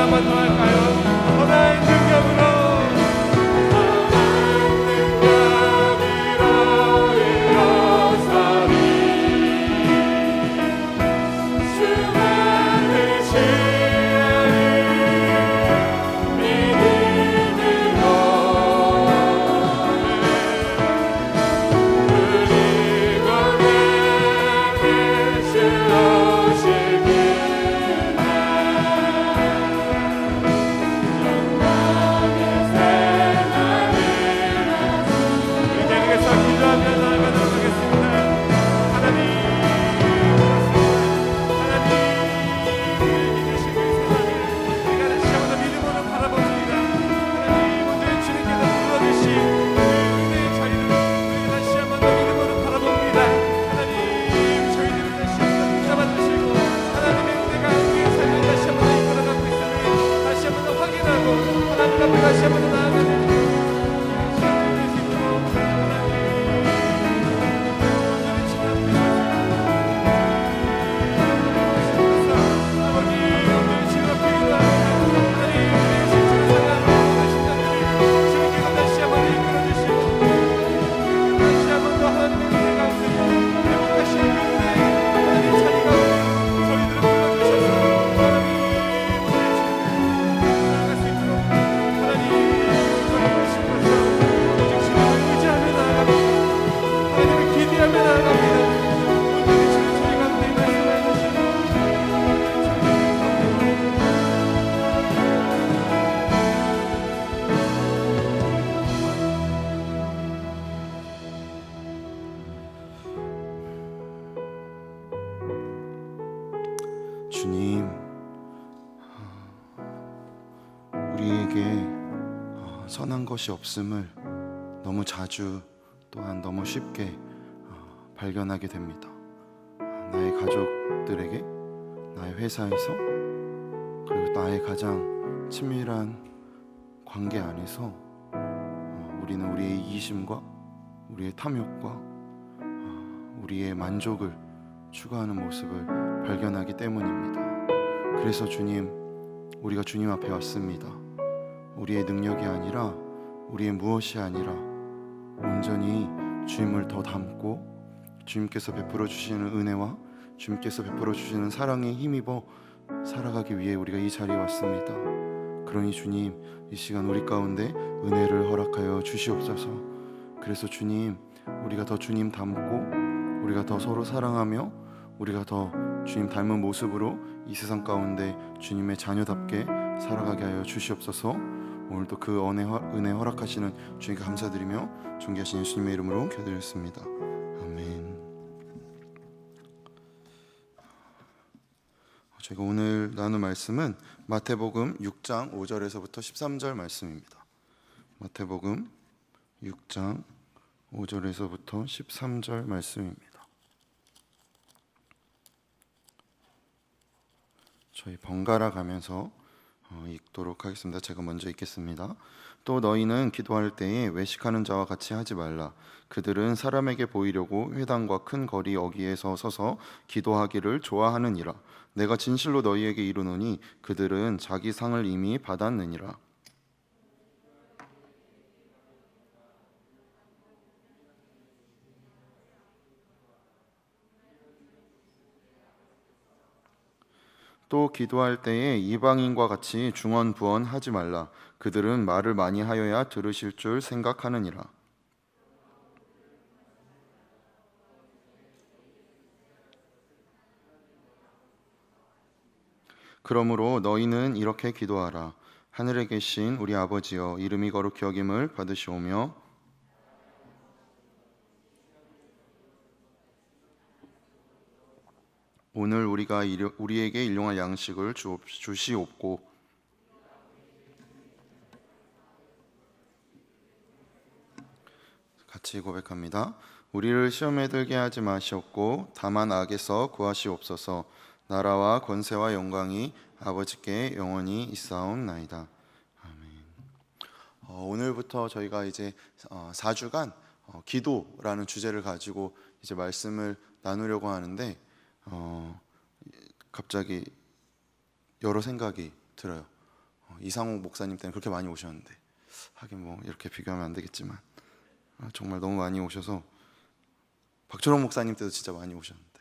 한번 더 할까요? 더 나은 능력으로 주님, 우리에게 선한 것이 없음을 너무 자주 또한 너무 쉽게 발견하게 됩니다. 나의 가족들에게, 나의 회사에서, 그리고 나의 가장 친밀한 관계 안에서 우리는 우리의 이기심과 우리의 탐욕과 우리의 만족을 추구하는 모습을 발견하기 때문입니다. 그래서 주님, 우리가 주님 앞에 왔습니다. 우리의 능력이 아니라, 우리의 무엇이 아니라 온전히 주님을 더 닮고 주님께서 베풀어 주시는 은혜와 주님께서 베풀어 주시는 사랑에 힘입어 살아가기 위해 우리가 이 자리에 왔습니다. 그러니 주님, 이 시간 우리 가운데 은혜를 허락하여 주시옵소서. 그래서 주님, 우리가 더 주님 닮고 우리가 더 서로 사랑하며 우리가 더 주님 닮은 모습으로 이 세상 가운데 주님의 자녀답게 살아가게 하여 주시옵소서. 오늘도 그 은혜 허락하시는 주님께 감사드리며 존귀하신 예수님의 이름으로 기도드렸습니다. 아멘. 제가 오늘 나눌 말씀은 마태복음 6장 5절에서부터 13절 말씀입니다. 마태복음 6장 5절에서부터 13절 말씀입니다. 저희 번갈아 가면서 읽도록 하겠습니다. 제가 먼저 읽겠습니다. 또 너희는 기도할 때에 외식하는 자와 같이 하지 말라. 그들은 사람에게 보이려고 회당과 큰 거리 어귀에서 서서 기도하기를 좋아하느니라. 내가 진실로 너희에게 이르노니 그들은 자기 상을 이미 받았느니라. 또 기도할 때에 이방인과 같이 중언부언하지 말라. 그들은 말을 많이 하여야 들으실 줄 생각하느니라. 그러므로 너희는 이렇게 기도하라. 하늘에 계신 우리 아버지여, 이름이 거룩히 여김을 받으시오며 오늘 우리에게 일용할 양식을 주시옵고 같이 고백합니다. 우리를 시험에 들게 하지 마시옵고 다만 악에서 구하시옵소서. 나라와 권세와 영광이 아버지께 영원히 있사옵나이다. 아멘. 오늘부터 저희가 이제 4주간 기도라는 주제를 가지고 이제 말씀을 나누려고 하는데 갑자기 여러 생각이 들어요. 이상욱 목사님 때는 그렇게 많이 오셨는데, 하긴 뭐 이렇게 비교하면 안 되겠지만 정말 너무 많이 오셔서, 박철원 목사님 때도 진짜 많이 오셨는데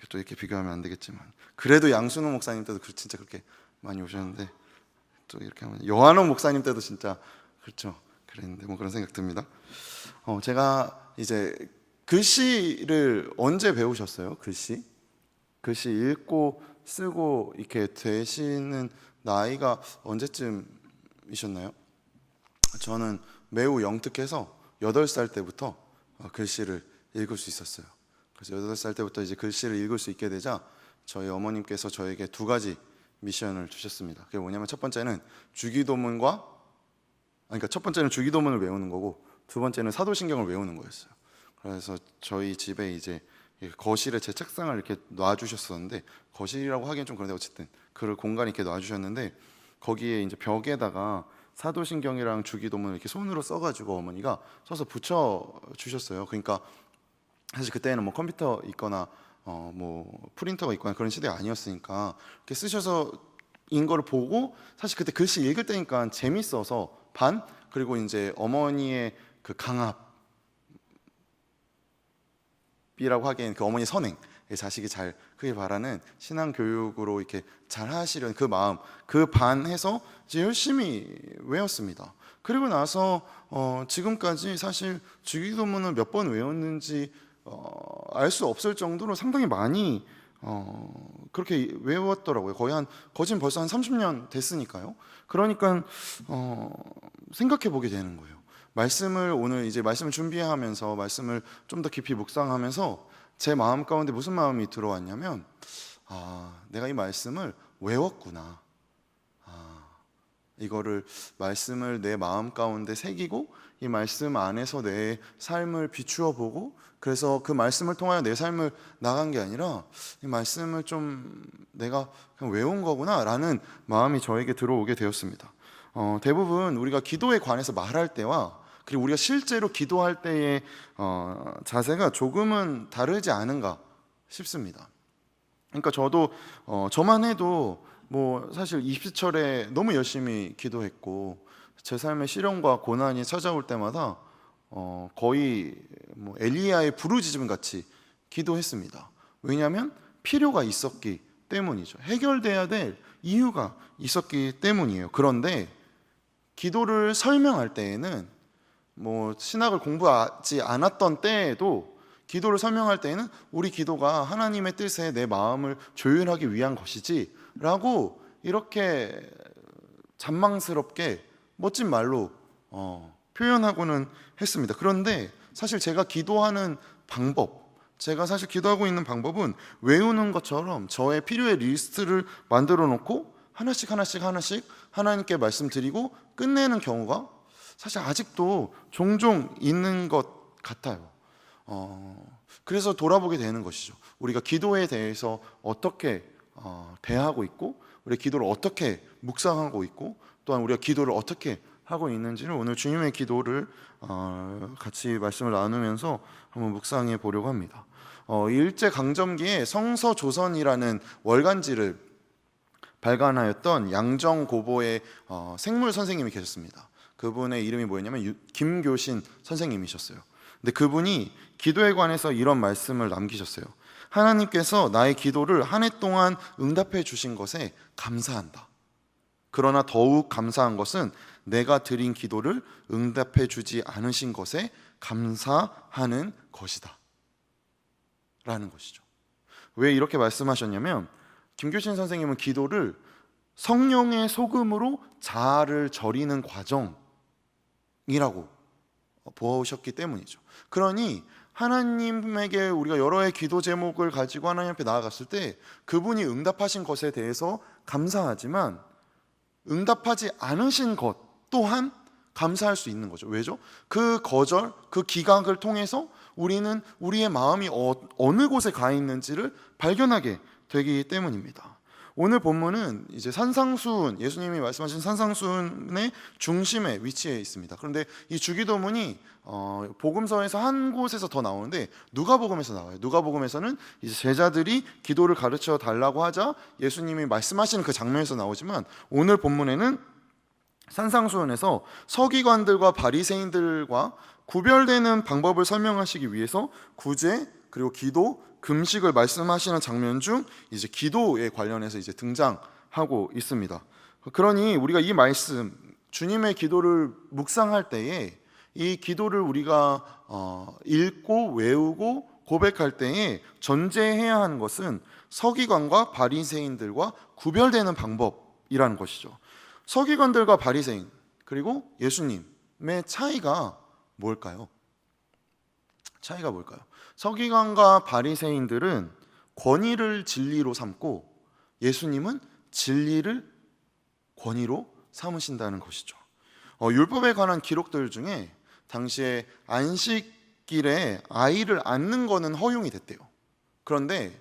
또 이렇게 비교하면 안 되겠지만, 그래도 양순호 목사님 때도 진짜 그렇게 많이 오셨는데, 또 이렇게 하면 여한호 목사님 때도 진짜 그렇죠, 그랬는데 뭐 그런 생각 듭니다. 제가 이제 글씨를 언제 배우셨어요? 글씨 읽고 쓰고 이렇게 되시는 나이가 언제쯤이셨나요? 저는 매우 영특해서 8살 때부터 글씨를 읽을 수 있었어요. 그래서 8살 때부터 이제 글씨를 읽을 수 있게 되자 저희 어머님께서 저에게 2가지 미션을 주셨습니다. 그게 뭐냐면, 첫 번째는 첫 번째는 주기도문을 외우는 거고, 두 번째는 사도신경을 외우는 거였어요. 그래서 저희 집에 이제 거실에 제 책상을 이렇게 놔주셨었는데, 거실이라고 하기엔 좀 그런데 어쨌든 그 공간이 이렇게 놔주셨는데, 거기에 이제 벽에다가 사도신경이랑 주기도문을 이렇게 손으로 써가지고 어머니가 써서 붙여 주셨어요. 그러니까 사실 그때는 뭐 컴퓨터 있거나 뭐 프린터가 있거나 그런 시대가 아니었으니까 이렇게 쓰셔서 인 거를 보고, 사실 그때 글씨 읽을 때니까 재밌어서 그리고 이제 어머니의 그 강압이라고 하기엔 그 어머니 선행, 자식이 잘 크길 바라는 신앙 교육으로 이렇게 잘 하시려는 그 마음, 그 반해서 이제 열심히 외웠습니다. 그리고 나서 지금까지 사실 주기도문을 몇 번 외웠는지 알 수 없을 정도로 상당히 많이 그렇게 외웠더라고요. 거진 벌써 한 30년 됐으니까요. 그러니까 생각해 보게 되는 거예요. 오늘 이제 말씀을 준비하면서 말씀을 좀 더 깊이 묵상하면서 제 마음 가운데 무슨 마음이 들어왔냐면, 내가 이 말씀을 외웠구나. 이거를 말씀을 내 마음 가운데 새기고 이 말씀 안에서 내 삶을 비추어 보고, 그래서 그 말씀을 통하여 내 삶을 나간 게 아니라 이 말씀을 좀 내가 그냥 외운 거구나 라는 마음이 저에게 들어오게 되었습니다. 대부분 우리가 기도에 관해서 말할 때와 그리고 우리가 실제로 기도할 때의 자세가 조금은 다르지 않은가 싶습니다. 그러니까 저도 저만 해도 뭐 사실 입시철에 너무 열심히 기도했고, 제 삶의 시련과 고난이 찾아올 때마다 거의 뭐 엘리야의 부르짖음 같이 기도했습니다. 왜냐하면 필요가 있었기 때문이죠. 해결돼야 될 이유가 있었기 때문이에요. 그런데 기도를 설명할 때에는, 뭐 신학을 공부하지 않았던 때에도 기도를 설명할 때에는 우리 기도가 하나님의 뜻에 내 마음을 조율하기 위한 것이지 라고 이렇게 잔망스럽게 멋진 말로 표현하고는 했습니다. 그런데 사실 제가 기도하고 있는 방법은 외우는 것처럼 저의 필요의 리스트를 만들어 놓고 하나씩 하나님께 말씀드리고 끝내는 경우가 사실 아직도 종종 있는 것 같아요. 그래서 돌아보게 되는 것이죠. 우리가 기도에 대해서 어떻게 대하고 있고, 우리가 기도를 어떻게 묵상하고 있고, 또한 우리가 기도를 어떻게 하고 있는지를 오늘 주님의 기도를 같이 말씀을 나누면서 한번 묵상해 보려고 합니다. 일제강점기에 성서조선이라는 월간지를 발간하였던 양정고보의 생물 선생님이 계셨습니다. 그분의 이름이 뭐였냐면 김교신 선생님이셨어요. 근데 그분이 기도에 관해서 이런 말씀을 남기셨어요. 하나님께서 나의 기도를 한 해 동안 응답해 주신 것에 감사한다. 그러나 더욱 감사한 것은 내가 드린 기도를 응답해 주지 않으신 것에 감사하는 것이다 라는 것이죠. 왜 이렇게 말씀하셨냐면, 김교신 선생님은 기도를 성령의 소금으로 자아를 절이는 과정이라고 보셨기 때문이죠. 그러니 하나님에게 우리가 여러 해 기도 제목을 가지고 하나님 앞에 나아갔을 때 그분이 응답하신 것에 대해서 감사하지만, 응답하지 않으신 것 또한 감사할 수 있는 거죠. 왜죠? 그 거절, 그 기각을 통해서 우리는 우리의 마음이 어느 곳에 가 있는지를 발견하게 되기 때문입니다. 오늘 본문은 이제 산상수훈, 예수님이 말씀하신 산상수훈의 중심에 위치해 있습니다. 그런데 이 주기도문이 복음서에서 한 곳에서 더 나오는데 누가복음에서 나와요. 누가복음에서는 이제 제자들이 기도를 가르쳐 달라고 하자 예수님이 말씀하시는 그 장면에서 나오지만, 오늘 본문에는 산상수훈에서 서기관들과 바리새인들과 구별되는 방법을 설명하시기 위해서 구제, 그리고 기도, 금식을 말씀하시는 장면 중 이제 기도에 관련해서 이제 등장하고 있습니다. 그러니 우리가 이 말씀, 주님의 기도를 묵상할 때에 이 기도를 우리가 읽고 외우고 고백할 때에 전제해야 하는 것은 서기관과 바리새인들과 구별되는 방법이라는 것이죠. 서기관들과 바리새인 그리고 예수님의 차이가 뭘까요? 차이가 뭘까요? 서기관과 바리새인들은 권위를 진리로 삼고 예수님은 진리를 권위로 삼으신다는 것이죠. 율법에 관한 기록들 중에 당시에 안식일에 아이를 안는 거는 허용이 됐대요. 그런데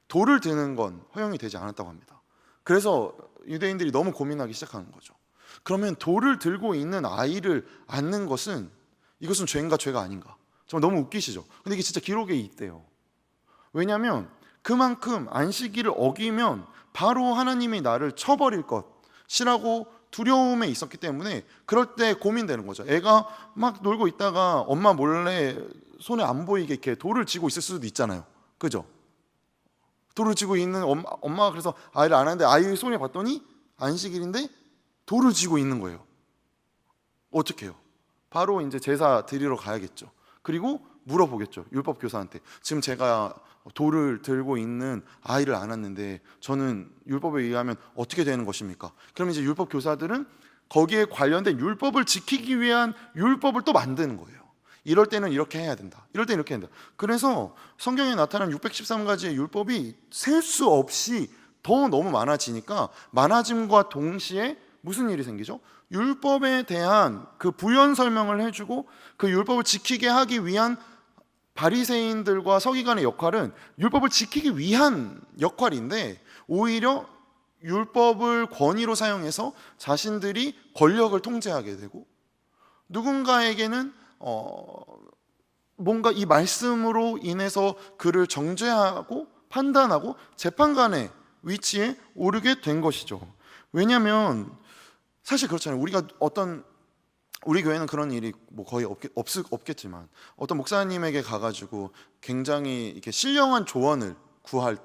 돌을 드는 건 허용이 되지 않았다고 합니다. 그래서 유대인들이 너무 고민하기 시작하는 거죠. 그러면 돌을 들고 있는 아이를 안는 것은 이것은 죄인가 죄가 아닌가? 정말 너무 웃기시죠? 근데 이게 진짜 기록에 있대요. 왜냐하면 그만큼 안식일을 어기면 바로 하나님이 나를 쳐버릴 것이라고 두려움에 있었기 때문에 그럴 때 고민되는 거죠. 애가 막 놀고 있다가 엄마 몰래 손에 안 보이게 이렇게 돌을 쥐고 있을 수도 있잖아요. 그죠? 돌을 쥐고 있는 엄마가 그래서 아이를 안 하는데 아이 손에 봤더니 안식일인데 돌을 쥐고 있는 거예요. 어떻게 해요? 바로 이제 제사 드리러 가야겠죠. 그리고 물어보겠죠. 율법 교사한테. 지금 제가 돌을 들고 있는 아이를 안았는데 저는 율법에 의하면 어떻게 되는 것입니까? 그럼 이제 율법 교사들은 거기에 관련된 율법을 지키기 위한 율법을 또 만드는 거예요. 이럴 때는 이렇게 해야 된다. 이럴 때는 이렇게 해야 된다. 그래서 성경에 나타난 613가지의 율법이 셀 수 없이 더 너무 많아지니까 많아짐과 동시에 무슨 일이 생기죠? 율법에 대한 그 부연 설명을 해주고 그 율법을 지키게 하기 위한 바리새인들과 서기관의 역할은 율법을 지키기 위한 역할인데 오히려 율법을 권위로 사용해서 자신들이 권력을 통제하게 되고 누군가에게는 뭔가 이 말씀으로 인해서 그를 정죄하고 판단하고 재판관의 위치에 오르게 된 것이죠. 왜냐하면 사실 그렇잖아요. 우리 교회는 그런 일이 뭐 거의 없겠지만 어떤 목사님에게 가가지고 굉장히 이렇게 신령한 조언을 구할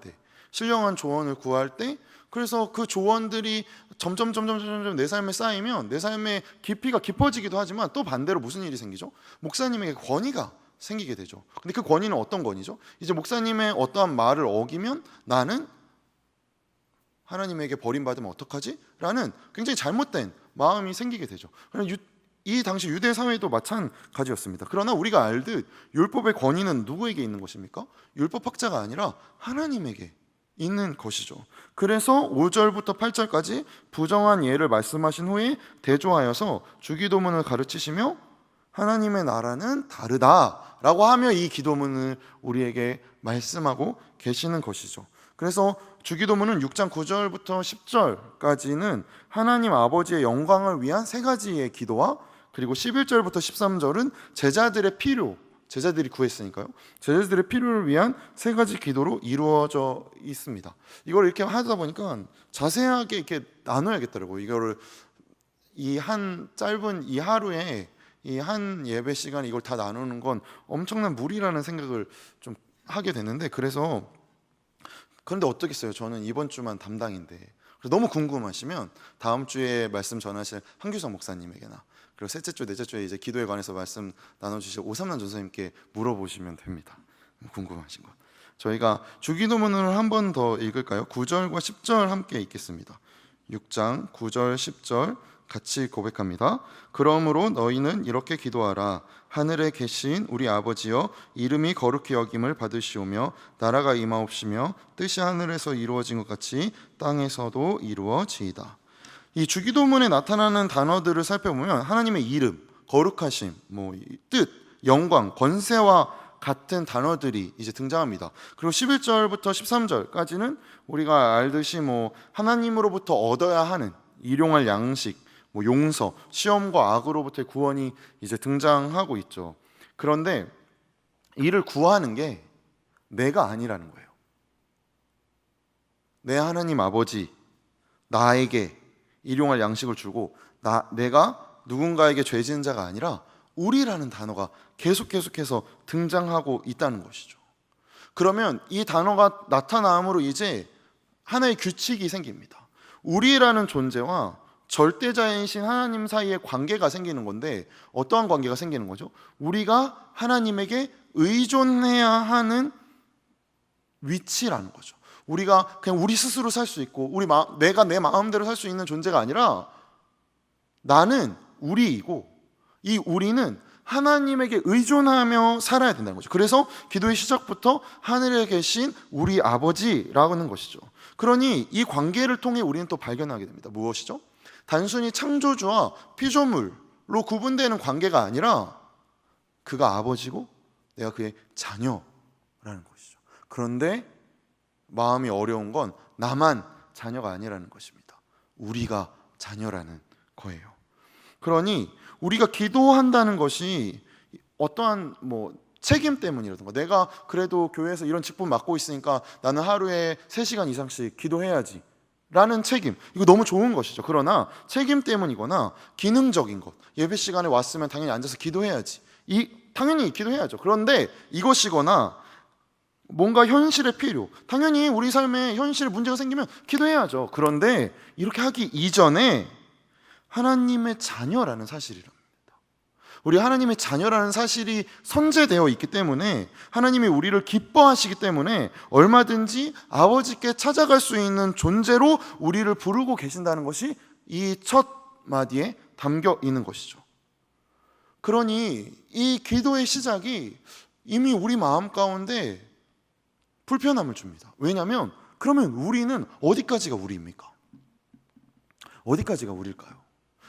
때 그래서 그 조언들이 점점 내 삶에 쌓이면 내 삶의 깊이가 깊어지기도 하지만 또 반대로 무슨 일이 생기죠? 목사님에게 권위가 생기게 되죠. 근데 그 권위는 어떤 권위죠? 이제 목사님의 어떠한 말을 어기면 나는 하나님에게 버림받으면 어떡하지? 라는 굉장히 잘못된 마음이 생기게 되죠. 이 당시 유대 사회도 마찬가지였습니다. 그러나 우리가 알듯 율법의 권위는 누구에게 있는 것입니까? 율법학자가 아니라 하나님에게 있는 것이죠. 그래서 5절부터 8절까지 부정한 예를 말씀하신 후에 대조하여서 주기도문을 가르치시며 하나님의 나라는 다르다라고 하며 이 기도문을 우리에게 말씀하고 계시는 것이죠. 그래서 주기도문은 6장 9절부터 10절까지는 하나님 아버지의 영광을 위한 세 가지의 기도와 그리고 11절부터 13절은 제자들이 구했으니까요. 제자들의 필요를 위한 세 가지 기도로 이루어져 있습니다. 이걸 이렇게 하다 보니까 자세하게 이렇게 나눠야겠더라고요. 이거를 이 한 짧은 이 하루에 이 한 예배 시간에 이걸 다 나누는 건 엄청난 무리라는 생각을 좀 하게 됐는데 그런데 어떻겠어요? 저는 이번 주만 담당인데 너무 궁금하시면 다음 주에 말씀 전하실 한규성 목사님에게나 그리고 셋째 주, 넷째 주에 이제 기도에 관해서 말씀 나눠주실 오삼란 전사님께 물어보시면 됩니다. 궁금하신 거. 저희가 주기도문을 한 번 더 읽을까요? 9절과 10절 함께 읽겠습니다. 6장 9절 10절 같이 고백합니다. 그러므로 너희는 이렇게 기도하라. 하늘에 계신 우리 아버지여, 이름이 거룩히 여김을 받으시오며 나라가 임하옵시며 뜻이 하늘에서 이루어진 것 같이 땅에서도 이루어지이다. 이 주기도문에 나타나는 단어들을 살펴보면 하나님의 이름, 거룩하심, 뜻, 영광, 권세와 같은 단어들이 이제 등장합니다. 그리고 11절부터 13절까지는 우리가 알듯이 뭐 하나님으로부터 얻어야 하는 일용할 양식, 뭐 용서, 시험과 악으로부터의 구원이 이제 등장하고 있죠. 그런데 이를 구하는 게 내가 아니라는 거예요. 내 하나님 아버지 나에게 일용할 양식을 주고 내가 누군가에게 죄 지은 자가 아니라 우리라는 단어가 계속해서 등장하고 있다는 것이죠. 그러면 이 단어가 나타남으로 이제 하나의 규칙이 생깁니다. 우리라는 존재와 절대자이신 하나님 사이의 관계가 생기는 건데, 어떠한 관계가 생기는 거죠? 우리가 하나님에게 의존해야 하는 위치라는 거죠. 우리가 그냥 우리 스스로 살 수 있고 내가 내 마음대로 살 수 있는 존재가 아니라 나는 우리이고, 이 우리는 하나님에게 의존하며 살아야 된다는 거죠. 그래서 기도의 시작부터 하늘에 계신 우리 아버지라고 하는 것이죠. 그러니 이 관계를 통해 우리는 또 발견하게 됩니다. 무엇이죠? 단순히 창조주와 피조물로 구분되는 관계가 아니라 그가 아버지고 내가 그의 자녀라는 것이죠. 그런데 마음이 어려운 건 나만 자녀가 아니라는 것입니다. 우리가 자녀라는 거예요. 그러니 우리가 기도한다는 것이 어떠한 책임 때문이라든가, 내가 그래도 교회에서 이런 직분 맡고 있으니까 나는 하루에 3시간 이상씩 기도해야지 라는 책임, 이거 너무 좋은 것이죠. 그러나 책임 때문이거나 기능적인 것, 예배 시간에 왔으면 당연히 앉아서 기도해야지, 당연히 기도해야죠. 그런데 이것이거나 뭔가 현실의 필요, 당연히 우리 삶에 현실에 문제가 생기면 기도해야죠. 그런데 이렇게 하기 이전에 하나님의 자녀라는 사실이랍니다. 우리 하나님의 자녀라는 사실이 선재되어 있기 때문에, 하나님이 우리를 기뻐하시기 때문에 얼마든지 아버지께 찾아갈 수 있는 존재로 우리를 부르고 계신다는 것이 이 첫 마디에 담겨 있는 것이죠. 그러니 이 기도의 시작이 이미 우리 마음 가운데 불편함을 줍니다. 왜냐하면 그러면 우리는 어디까지가 우리입니까? 어디까지가 우리일까요?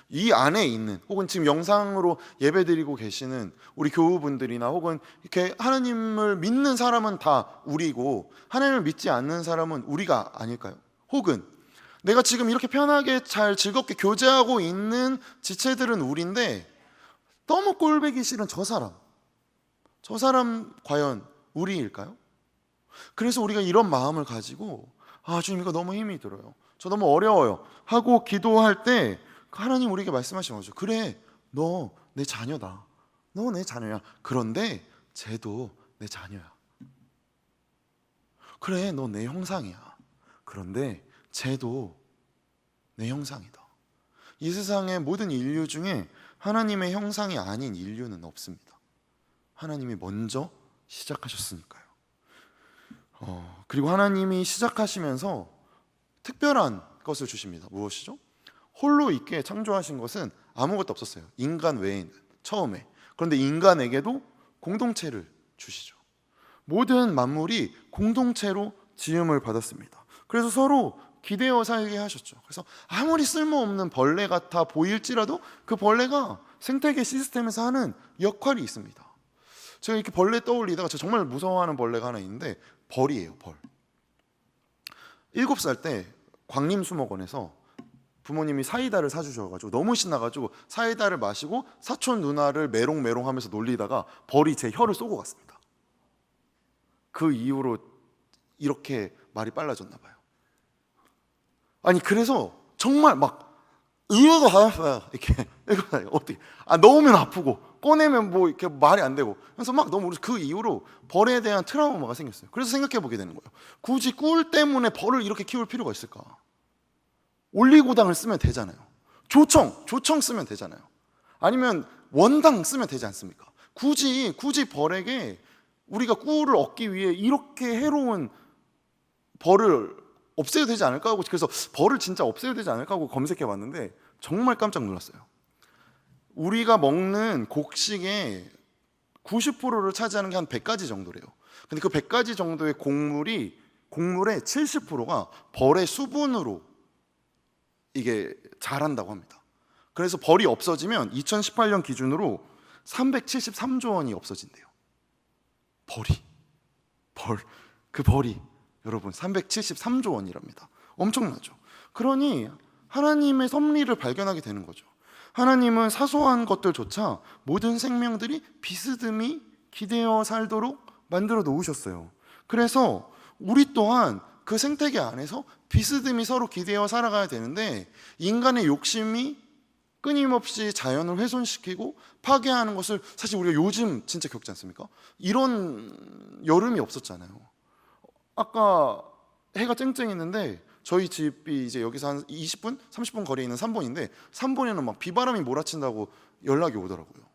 이 안에 있는, 혹은 지금 영상으로 예배드리고 계시는 우리 교우분들이나 혹은 이렇게 하나님을 믿는 사람은 다 우리고 하나님을 믿지 않는 사람은 우리가 아닐까요? 혹은 내가 지금 이렇게 편하게 잘 즐겁게 교제하고 있는 지체들은 우리인데 너무 꼴보기 싫은 저 사람 과연 우리일까요? 그래서 우리가 이런 마음을 가지고 주님 이거 너무 힘이 들어요, 저 너무 어려워요 하고 기도할 때 하나님 우리에게 말씀하시는 거죠. 그래, 너 내 자녀다, 너 내 자녀야. 그런데 쟤도 내 자녀야. 그래, 너 내 형상이야. 그런데 쟤도 내 형상이다. 이 세상의 모든 인류 중에 하나님의 형상이 아닌 인류는 없습니다. 하나님이 먼저 시작하셨으니까요. 그리고 하나님이 시작하시면서 특별한 것을 주십니다. 무엇이죠? 홀로 있게 창조하신 것은 아무것도 없었어요. 인간 외에는, 처음에. 그런데 인간에게도 공동체를 주시죠. 모든 만물이 공동체로 지음을 받았습니다. 그래서 서로 기대어 살게 하셨죠. 그래서 아무리 쓸모없는 벌레 같아 보일지라도 그 벌레가 생태계 시스템에서 하는 역할이 있습니다. 제가 이렇게 벌레 떠올리다가 제가 정말 무서워하는 벌레가 하나 있는데 벌이에요. 벌. 7살 때 광림수목원에서 부모님이 사이다를 사주셔가지고 너무 신나가지고 사이다를 마시고 사촌 누나를 메롱메롱 하면서 놀리다가 벌이 제 혀를 쏘고 갔습니다. 그 이후로 이렇게 말이 빨라졌나 봐요. 아니 그래서 정말 막 이러고 다녔어요. 이렇게 어떻게 넣으면 아프고 꺼내면 이렇게 말이 안 되고, 그래서 막 너무, 그 이후로 벌에 대한 트라우마가 생겼어요. 그래서 생각해 보게 되는 거예요. 굳이 꿀 때문에 벌을 이렇게 키울 필요가 있을까? 올리고당을 쓰면 되잖아요. 조청 쓰면 되잖아요. 아니면 원당 쓰면 되지 않습니까? 굳이 벌에게 우리가 꿀을 얻기 위해 이렇게 해로운 벌을 없애야 되지 않을까 하고, 그래서 벌을 진짜 없애야 되지 않을까 하고 검색해 봤는데 정말 깜짝 놀랐어요. 우리가 먹는 곡식의 90%를 차지하는 게 한 100가지 정도래요. 근데 그 100가지 정도의 곡물의 70%가 벌의 수분으로 이게 자란다고 합니다. 그래서 벌이 없어지면 2018년 기준으로 373조 원이 없어진대요. 그 벌이 여러분 373조 원이랍니다. 엄청나죠. 그러니 하나님의 섭리를 발견하게 되는 거죠. 하나님은 사소한 것들조차 모든 생명들이 비스듬히 기대어 살도록 만들어 놓으셨어요. 그래서 우리 또한 그 생태계 안에서 비스듬히 서로 기대어 살아가야 되는데, 인간의 욕심이 끊임없이 자연을 훼손시키고 파괴하는 것을 사실 우리가 요즘 진짜 겪지 않습니까? 이런 여름이 없었잖아요. 아까 해가 쨍쨍했는데 저희 집이 이제 여기서 한 20분, 30분 거리에 있는 산본인데, 산본에는 막 비바람이 몰아친다고 연락이 오더라고요.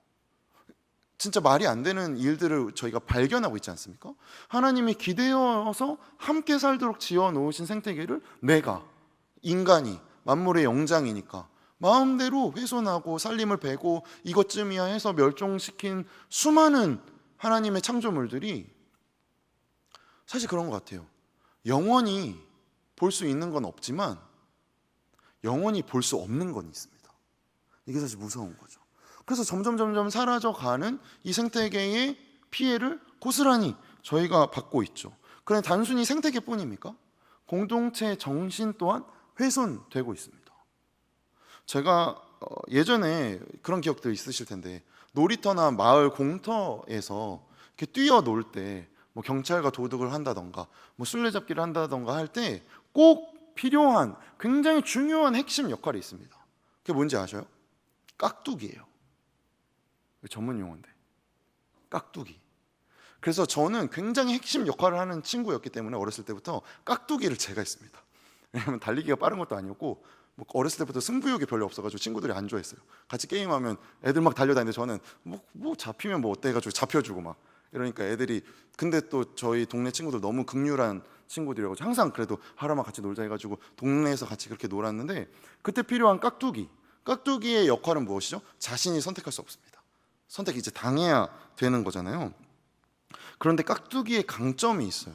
진짜 말이 안 되는 일들을 저희가 발견하고 있지 않습니까? 하나님이 기대어서 함께 살도록 지어 놓으신 생태계를 내가, 인간이 만물의 영장이니까 마음대로 훼손하고 살림을 베고 이것쯤이야 해서 멸종시킨 수많은 하나님의 창조물들이 사실 그런 것 같아요. 영원히 볼 수 있는 건 없지만 영원히 볼 수 없는 건 있습니다. 이게 사실 무서운 거죠. 그래서 점점 사라져가는 이 생태계의 피해를 고스란히 저희가 받고 있죠. 그런데 단순히 생태계뿐입니까? 공동체 정신 또한 훼손되고 있습니다. 제가 예전에 그런 기억들 있으실 텐데, 놀이터나 마을 공터에서 이렇게 뛰어놀 때 뭐 경찰과 도둑을 한다던가 뭐 술래잡기를 한다던가 할 때 꼭 필요한 굉장히 중요한 핵심 역할이 있습니다. 그게 뭔지 아셔요? 깍두기예요. 전문 용어인데 깍두기. 그래서 저는 굉장히 핵심 역할을 하는 친구였기 때문에 어렸을 때부터 깍두기를 제가 했습니다. 왜냐하면 달리기가 빠른 것도 아니었고, 뭐 어렸을 때부터 승부욕이 별로 없어가지고 친구들이 안 좋아했어요. 같이 게임하면 애들 막 달려다니는데 저는 뭐 잡히면 뭐 어때 해가지고 잡혀주고 막 이러니까 애들이, 근데 또 저희 동네 친구들 너무 극률한 친구들이라고 항상 그래도 하루만 같이 놀자 해가지고 동네에서 같이 그렇게 놀았는데, 그때 필요한 깍두기의 역할은 무엇이죠? 자신이 선택할 수 없습니다. 선택 이제 당해야 되는 거잖아요. 그런데 깍두기의 강점이 있어요.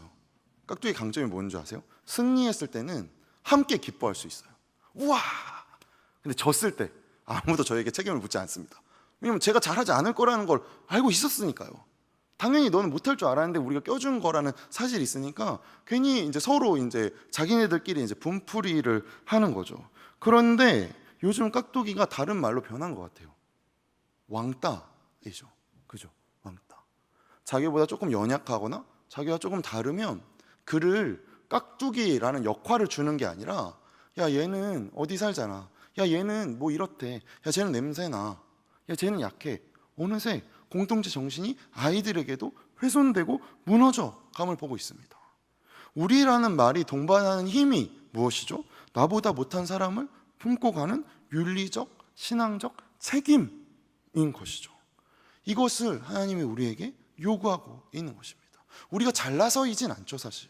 깍두기의 강점이 뭔지 아세요? 승리했을 때는 함께 기뻐할 수 있어요. 우와! 근데 졌을 때 아무도 저에게 책임을 묻지 않습니다. 왜냐면 제가 잘하지 않을 거라는 걸 알고 있었으니까요. 당연히 너는 못할 줄 알았는데 우리가 껴준 거라는 사실이 있으니까 괜히 이제 서로 이제 자기네들끼리 이제 분풀이를 하는 거죠. 그런데 요즘 깍두기가 다른 말로 변한 것 같아요. 왕따이죠. 그죠? 왕따. 자기보다 조금 연약하거나 자기가 조금 다르면 그를 깍두기라는 역할을 주는 게 아니라, 야 얘는 어디 살잖아, 야 얘는 뭐 이렇대, 야 쟤는 냄새나, 야 쟤는 약해. 어느새 공동체 정신이 아이들에게도 훼손되고 무너져 감을 보고 있습니다. 우리라는 말이 동반하는 힘이 무엇이죠? 나보다 못한 사람을 품고 가는 윤리적, 신앙적 책임인 것이죠. 이것을 하나님이 우리에게 요구하고 있는 것입니다. 우리가 잘나서이진 않죠, 사실.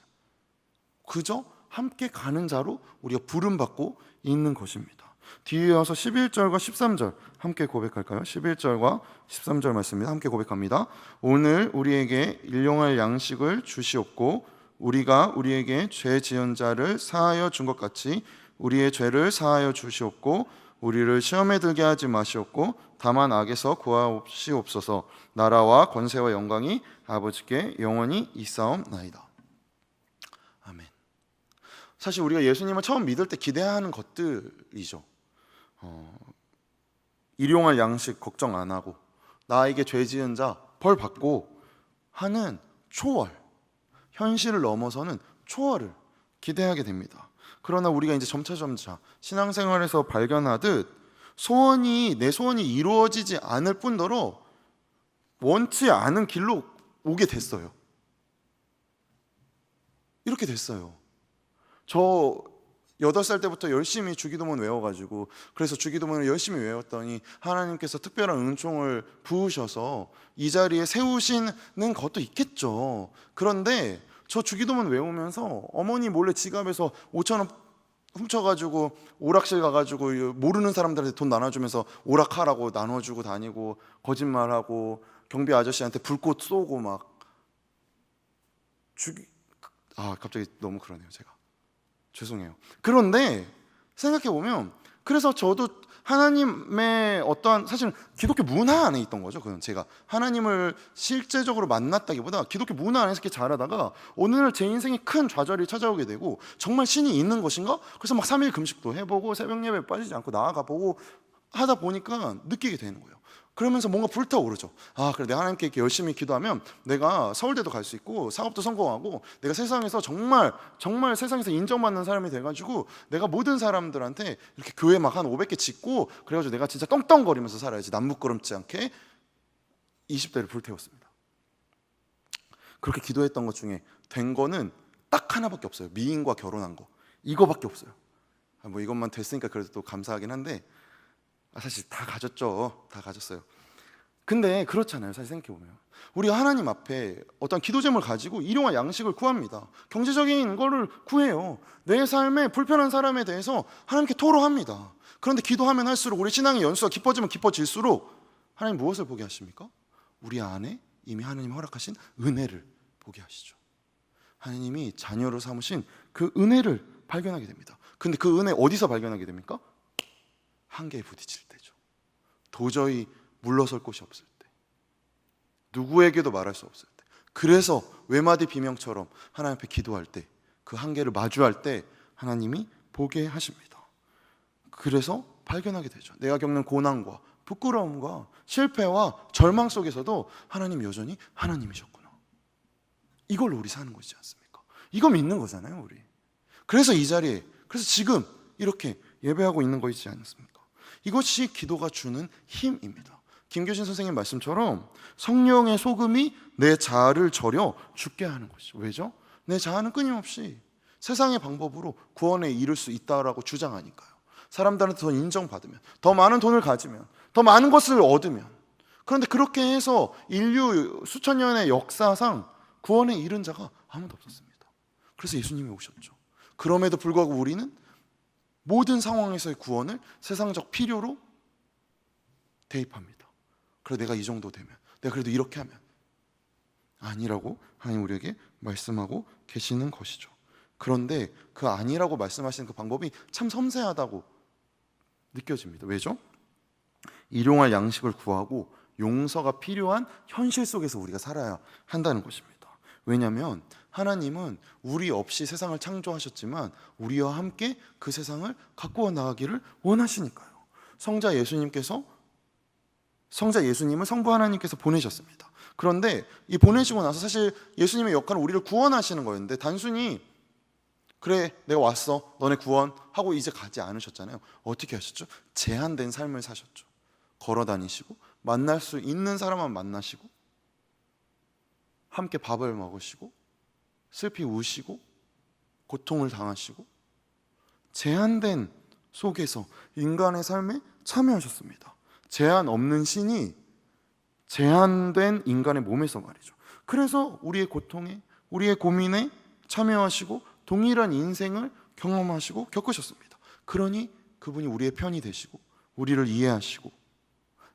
그저 함께 가는 자로 우리가 부름받고 있는 것입니다. 뒤에 와서 11절과 13절 함께 고백할까요? 11절과 13절 말씀입니다. 함께 고백합니다. 오늘 우리에게 일용할 양식을 주시옵고 우리가 우리에게 죄 지은 자를 사하여 준 것 같이 우리의 죄를 사하여 주시옵고 우리를 시험에 들게 하지 마시옵고 다만 악에서 구하시옵소서. 나라와 권세와 영광이 아버지께 영원히 있사옵나이다. 아멘. 사실 우리가 예수님을 처음 믿을 때 기대하는 것들이죠. 일용할 양식 걱정 안 하고 나에게 죄 지은 자 벌 받고 하는 초월, 현실을 넘어서는 초월을 기대하게 됩니다. 그러나 우리가 이제 점차 신앙생활에서 발견하듯 내 소원이 이루어지지 않을 뿐더러 원치 않은 길로 오게 됐어요. 이렇게 됐어요. 저 8살 때부터 열심히 주기도문 외워가지고, 그래서 주기도문을 열심히 외웠더니 하나님께서 특별한 은총을 부으셔서 이 자리에 세우시는 것도 있겠죠. 그런데 저 주기도문 외우면서 어머니 몰래 지갑에서 5,000원 훔쳐가지고 오락실 가가지고 모르는 사람들한테 돈 나눠주면서 오락하라고 나눠주고 다니고, 거짓말하고 경비 아저씨한테 불꽃 쏘고 막 갑자기 너무 그러네요. 제가 죄송해요. 그런데 생각해보면 그래서 저도 하나님의 어떠한, 사실은 기독교 문화 안에 있던 거죠. 그건 제가 하나님을 실제적으로 만났다기보다 기독교 문화 안에서 이렇게 자라다가 어느 날 제 인생에 큰 좌절이 찾아오게 되고, 정말 신이 있는 것인가? 그래서 막 3일 금식도 해보고 새벽 예배 빠지지 않고 나아가 보고 하다 보니까 느끼게 되는 거예요. 그러면서 뭔가 불타오르죠. 아, 그래, 내가 하나님께 이렇게 열심히 기도하면 내가 서울대도 갈 수 있고 사업도 성공하고 내가 세상에서 정말 세상에서 인정받는 사람이 돼가지고 내가 모든 사람들한테 이렇게 교회 막 한 500개 짓고, 그래가지고 내가 진짜 떵떵거리면서 살아야지, 남부끄럽지 않게 20대를 불태웠습니다. 그렇게 기도했던 것 중에 된 거는 딱 하나밖에 없어요. 미인과 결혼한 거, 이거밖에 없어요. 뭐 이것만 됐으니까 그래도 또 감사하긴 한데, 사실 다 가졌죠. 다 가졌어요. 근데 그렇잖아요. 사실 생각해보면 우리가 하나님 앞에 어떤 기도 제목을 가지고 일용할 양식을 구합니다. 경제적인 거를 구해요. 내 삶에 불편한 사람에 대해서 하나님께 토로합니다. 그런데 기도하면 할수록, 우리 신앙의 연수가 깊어지면 깊어질수록 하나님 무엇을 보게 하십니까? 우리 안에 이미 하나님이 허락하신 은혜를 보게 하시죠. 하나님이 자녀로 삼으신 그 은혜를 발견하게 됩니다. 근데 그 은혜 어디서 발견하게 됩니까? 한계에 부딪힐 때죠. 도저히 물러설 곳이 없을 때, 누구에게도 말할 수 없을 때, 그래서 외마디 비명처럼 하나님 앞에 기도할 때, 그 한계를 마주할 때 하나님이 보게 하십니다. 그래서 발견하게 되죠. 내가 겪는 고난과 부끄러움과 실패와 절망 속에서도 하나님 여전히 하나님이셨구나. 이걸로 우리 사는 것이지 않습니까? 이거 믿는 거잖아요, 우리. 그래서 이 자리에, 그래서 지금 이렇게 예배하고 있는 거이지 않습니까? 이것이 기도가 주는 힘입니다. 김교신 선생님 말씀처럼 성령의 소금이 내 자아를 절여 죽게 하는 것이죠. 왜죠? 내 자아는 끊임없이 세상의 방법으로 구원에 이를 수 있다라고 주장하니까요. 사람들한테 더 인정받으면, 더 많은 돈을 가지면, 더 많은 것을 얻으면. 그런데 그렇게 해서 인류 수천 년의 역사상 구원에 이른 자가 아무도 없었습니다. 그래서 예수님이 오셨죠. 그럼에도 불구하고 우리는 모든 상황에서의 구원을 세상적 필요로 대입합니다. 그래, 내가 이 정도 되면, 내가 그래도 이렇게 하면, 아니라고 하나님 우리에게 말씀하고 계시는 것이죠. 그런데 그 아니라고 말씀하시는 그 방법이 참 섬세하다고 느껴집니다. 왜죠? 일용할 양식을 구하고 용서가 필요한 현실 속에서 우리가 살아야 한다는 것입니다. 왜냐하면 하나님은 우리 없이 세상을 창조하셨지만 우리와 함께 그 세상을 갖고 나가기를 원하시니까요. 성자 예수님을 성부 하나님께서 보내셨습니다. 그런데 이 보내시고 나서 사실 예수님의 역할은 우리를 구원하시는 거였는데, 단순히 그래, 내가 왔어, 너네 구원하고 이제 가지 않으셨잖아요. 어떻게 하셨죠? 제한된 삶을 사셨죠. 걸어 다니시고 만날 수 있는 사람만 만나시고 함께 밥을 먹으시고 슬피 우시고 고통을 당하시고 제한된 속에서 인간의 삶에 참여하셨습니다. 제한 없는 신이 제한된 인간의 몸에서 말이죠. 그래서 우리의 고통에, 우리의 고민에 참여하시고 동일한 인생을 경험하시고 겪으셨습니다. 그러니 그분이 우리의 편이 되시고 우리를 이해하시고,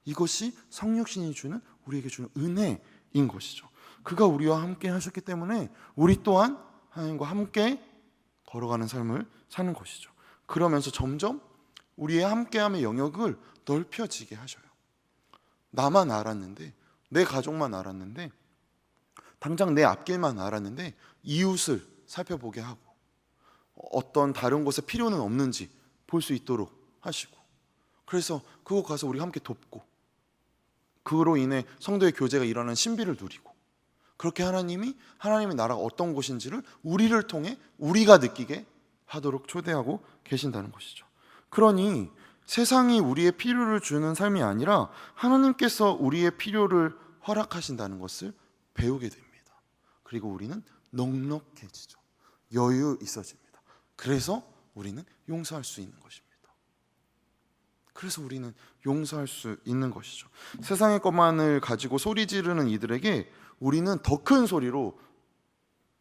이것이 성육신이 주는, 우리에게 주는 은혜인 것이죠. 그가 우리와 함께 하셨기 때문에 우리 또한 하나님과 함께 걸어가는 삶을 사는 것이죠. 그러면서 점점 우리의 함께함의 영역을 넓혀지게 하셔요. 나만 알았는데, 내 가족만 알았는데, 당장 내 앞길만 알았는데 이웃을 살펴보게 하고 어떤 다른 곳에 필요는 없는지 볼 수 있도록 하시고, 그래서 그곳 가서 우리 함께 돕고, 그로 인해 성도의 교제가 일어나는 신비를 누리고, 그렇게 하나님의 나라가 어떤 곳인지를 우리를 통해 우리가 느끼게 하도록 초대하고 계신다는 것이죠. 그러니 세상이 우리의 필요를 주는 삶이 아니라 하나님께서 우리의 필요를 허락하신다는 것을 배우게 됩니다. 그리고 우리는 넉넉해지죠. 여유 있어집니다. 그래서 우리는 용서할 수 있는 것입니다. 그래서 우리는 용서할 수 있는 것이죠. 세상의 것만을 가지고 소리 지르는 이들에게 우리는 더 큰 소리로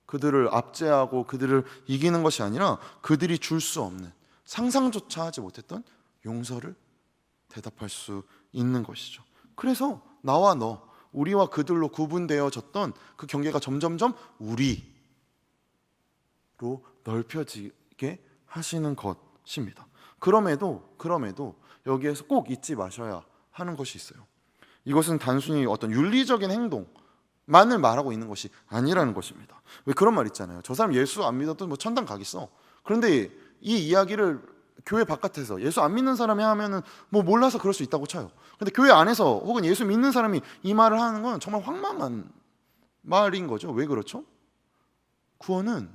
그들을 압제하고 그들을 이기는 것이 아니라 그들이 줄 수 없는, 상상조차 하지 못했던 용서를 대답할 수 있는 것이죠. 그래서 나와 너, 우리와 그들로 구분되어졌던 그 경계가 점점점 우리로 넓혀지게 하시는 것입니다. 그럼에도 여기에서 꼭 잊지 마셔야 하는 것이 있어요. 이것은 단순히 어떤 윤리적인 행동만을 말하고 있는 것이 아니라는 것입니다. 왜 그런 말 있잖아요. 저 사람 예수 안 믿어도 뭐 천당 가겠어. 그런데 이 이야기를 교회 바깥에서 예수 안 믿는 사람이 하면은 뭐 몰라서 그럴 수 있다고 쳐요. 근데 교회 안에서 혹은 예수 믿는 사람이 이 말을 하는 건 정말 황망한 말인 거죠. 왜 그렇죠? 구원은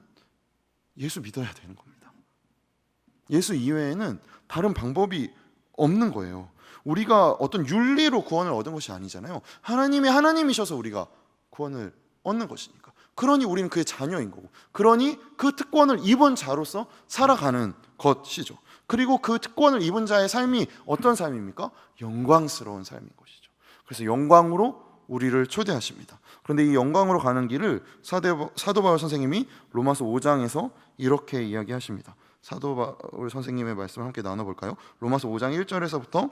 예수 믿어야 되는 겁니다. 예수 이외에는 다른 방법이 없는 거예요. 우리가 어떤 윤리로 구원을 얻은 것이 아니잖아요. 하나님이 하나님이셔서 우리가 구원을 얻는 것이니까. 그러니 우리는 그의 자녀인 거고, 그러니 그 특권을 입은 자로서 살아가는 것이죠. 그리고 그 특권을 입은 자의 삶이 어떤 삶입니까? 영광스러운 삶인 것이죠. 그래서 영광으로 우리를 초대하십니다. 그런데 이 영광으로 가는 길을 사도 바울 선생님이 로마서 5장에서 이렇게 이야기하십니다. 사도 바울 선생님의 말씀을 함께 나눠볼까요? 로마서 5장 1절에서부터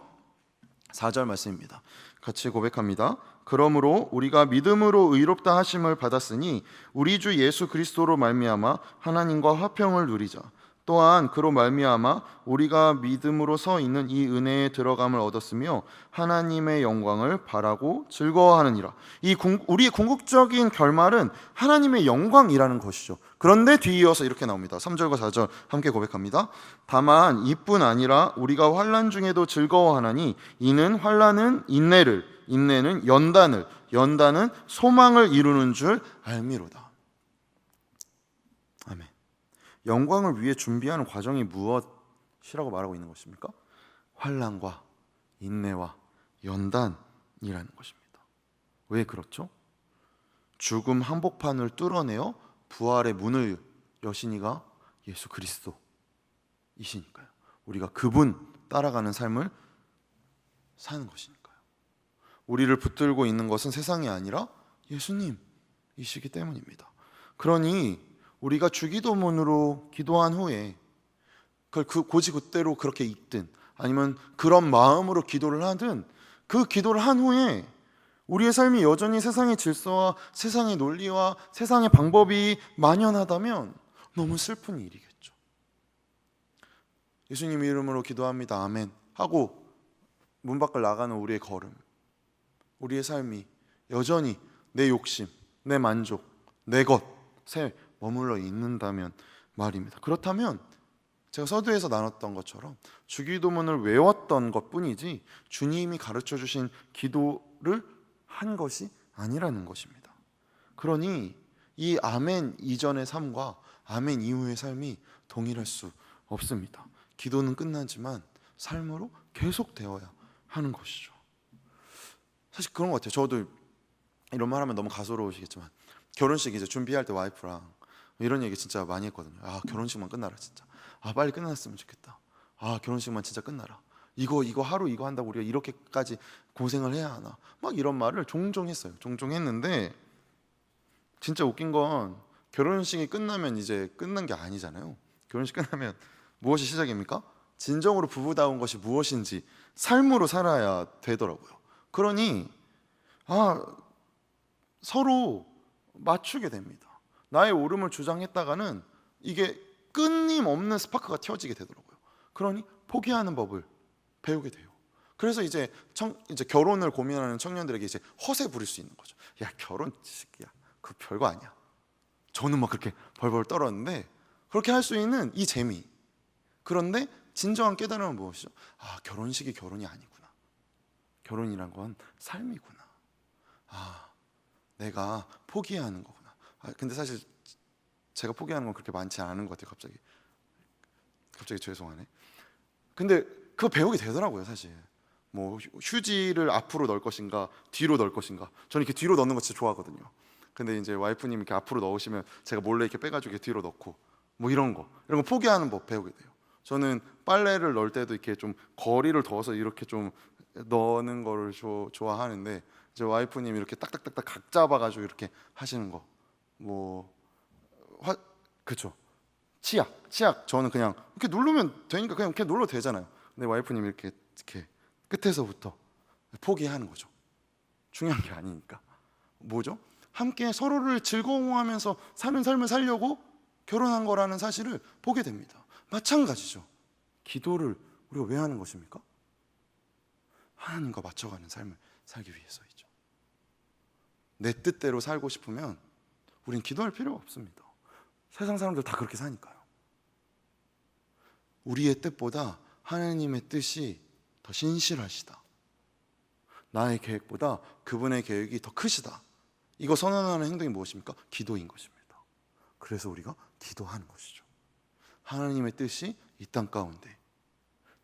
4절 말씀입니다. 같이 고백합니다. 그러므로 우리가 믿음으로 의롭다 하심을 받았으니 우리 주 예수 그리스도로 말미암아 하나님과 화평을 누리자. 또한 그로 말미암아 우리가 믿음으로 서 있는 이 은혜에 들어감을 얻었으며 하나님의 영광을 바라고 즐거워하느니라. 우리의 궁극적인 결말은 하나님의 영광이라는 것이죠. 그런데 뒤이어서 이렇게 나옵니다. 3절과 4절 함께 고백합니다. 다만 이뿐 아니라 우리가 환난 중에도 즐거워하나니 이는 환난은 인내를, 인내는 연단을, 연단은 소망을 이루는 줄 알미로다. 아멘. 영광을 위해 준비하는 과정이 무엇이라고 말하고 있는 것입니까? 환난과 인내와 연단이라는 것입니다. 왜 그렇죠? 죽음 한복판을 뚫어내어 부활의 문을 여신 이가 예수 그리스도이시니까요. 우리가 그분 따라가는 삶을 사는 것이니까요. 우리를 붙들고 있는 것은 세상이 아니라 예수님이시기 때문입니다. 그러니 우리가 주기도문으로 기도한 후에 그걸 고지그대로 그렇게 읽든 아니면 그런 마음으로 기도를 하든 그 기도를 한 후에 우리의 삶이 여전히 세상의 질서와 세상의 논리와 세상의 방법이 만연하다면 너무 슬픈 일이겠죠. 예수님 이름으로 기도합니다. 아멘 하고 문 밖을 나가는 우리의 걸음, 우리의 삶이 여전히 내 욕심, 내 만족, 내 것에 머물러 있는다면 말입니다. 그렇다면 제가 서두에서 나눴던 것처럼 주기도문을 외웠던 것뿐이지 주님이 가르쳐 주신 기도를 한 것이 아니라는 것입니다. 그러니 이 아멘 이전의 삶과 아멘 이후의 삶이 동일할 수 없습니다. 기도는 끝나지만 삶으로 계속되어야 하는 것이죠. 사실 그런 것 같아요. 저도 이런 말 하면 너무 가소로우시겠지만 결혼식 이제 준비할 때 와이프랑 이런 얘기 진짜 많이 했거든요. 아, 결혼식만 끝나라 진짜. 아, 빨리 끝났으면 좋겠다. 아, 결혼식만 진짜 끝나라. 이거 하루 이거 한다고 우리가 이렇게까지 고생을 해야 하나. 막 이런 말을 종종 했어요. 종종 했는데 진짜 웃긴 건 결혼식이 끝나면 이제 끝난 게 아니잖아요. 결혼식 끝나면 무엇이 시작입니까? 진정으로 부부다운 것이 무엇인지 삶으로 살아야 되더라고요. 그러니 서로 맞추게 됩니다. 나의 옳음을 주장했다가는 이게 끊임없는 스파크가 튀어지게 되더라고요. 그러니 포기하는 법을 배우게 돼요. 그래서 이제 결혼을 고민하는 청년들에게 이제 허세 부릴 수 있는 거죠. 야, 결혼식이야, 그 별거 아니야. 저는 막 그렇게 벌벌 떨었는데 그렇게 할 수 있는 이 재미. 그런데 진정한 깨달음은 무엇이죠? 아, 결혼식이 결혼이 아니구나. 결혼이란 건 삶이구나. 아, 내가 포기하는 거구나. 근데 사실 제가 포기하는 건 그렇게 많지 않은 것 같아요. 갑자기 죄송하네. 근데 그거 배우게 되더라고요. 사실 뭐 휴지를 앞으로 넣을 것인가 뒤로 넣을 것인가. 저는 이렇게 뒤로 넣는 거 진짜 좋아하거든요. 근데 이제 와이프님 이렇게 앞으로 넣으시면 제가 몰래 이렇게 빼가지고 이렇게 뒤로 넣고 뭐 이런 거 포기하는 법 배우게 돼요. 저는 빨래를 넣을 때도 이렇게 좀 거리를 둬서 이렇게 좀 넣는 거를 좋아하는데 이제 와이프님 이렇게 딱딱딱딱 각 잡아가지고 이렇게 하시는 거 그쵸. 치약 저는 그냥 이렇게 누르면 되니까 그냥 이렇게 눌러도 되잖아요. 근데 와이프님 이렇게 끝에서부터 포기하는 거죠. 중요한 게 아니니까. 뭐죠? 함께 서로를 즐거워하면서 사는 삶을 살려고 결혼한 거라는 사실을 보게 됩니다. 마찬가지죠. 기도를 우리가 왜 하는 것입니까? 하나님과 맞춰가는 삶을 살기 위해서이죠. 내 뜻대로 살고 싶으면 우린 기도할 필요가 없습니다. 세상 사람들 다 그렇게 사니까요. 우리의 뜻보다 하나님의 뜻이 더 신실하시다. 나의 계획보다 그분의 계획이 더 크시다. 이거 선언하는 행동이 무엇입니까? 기도인 것입니다. 그래서 우리가 기도하는 것이죠. 하나님의 뜻이 이 땅 가운데,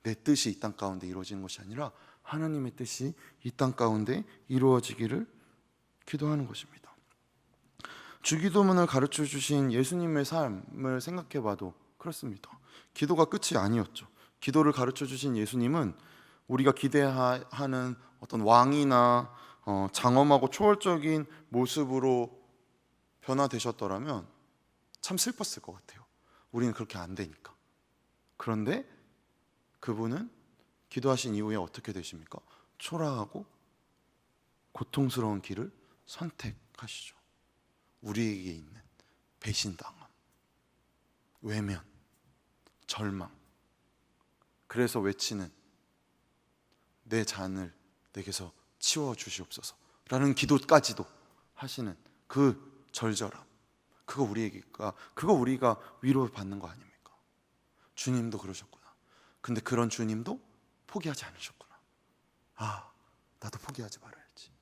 내 뜻이 이 땅 가운데 이루어지는 것이 아니라 하나님의 뜻이 이 땅 가운데 이루어지기를 기도하는 것입니다. 주기도문을 가르쳐 주신 예수님의 삶을 생각해 봐도 그렇습니다. 기도가 끝이 아니었죠. 기도를 가르쳐 주신 예수님은 우리가 기대하는 어떤 왕이나 장엄하고 초월적인 모습으로 변화되셨더라면 참 슬펐을 것 같아요. 우리는 그렇게 안 되니까. 그런데 그분은 기도하신 이후에 어떻게 되십니까? 초라하고 고통스러운 길을 선택하시죠. 우리에게 있는 배신당함, 외면, 절망, 그래서 외치는 내 잔을 내게서 치워주시옵소서 라는 기도까지도 하시는 그 절절함, 그거 우리가 위로받는 거 아닙니까? 주님도 그러셨구나. 근데 그런 주님도 포기하지 않으셨구나. 아, 나도 포기하지 말아야지.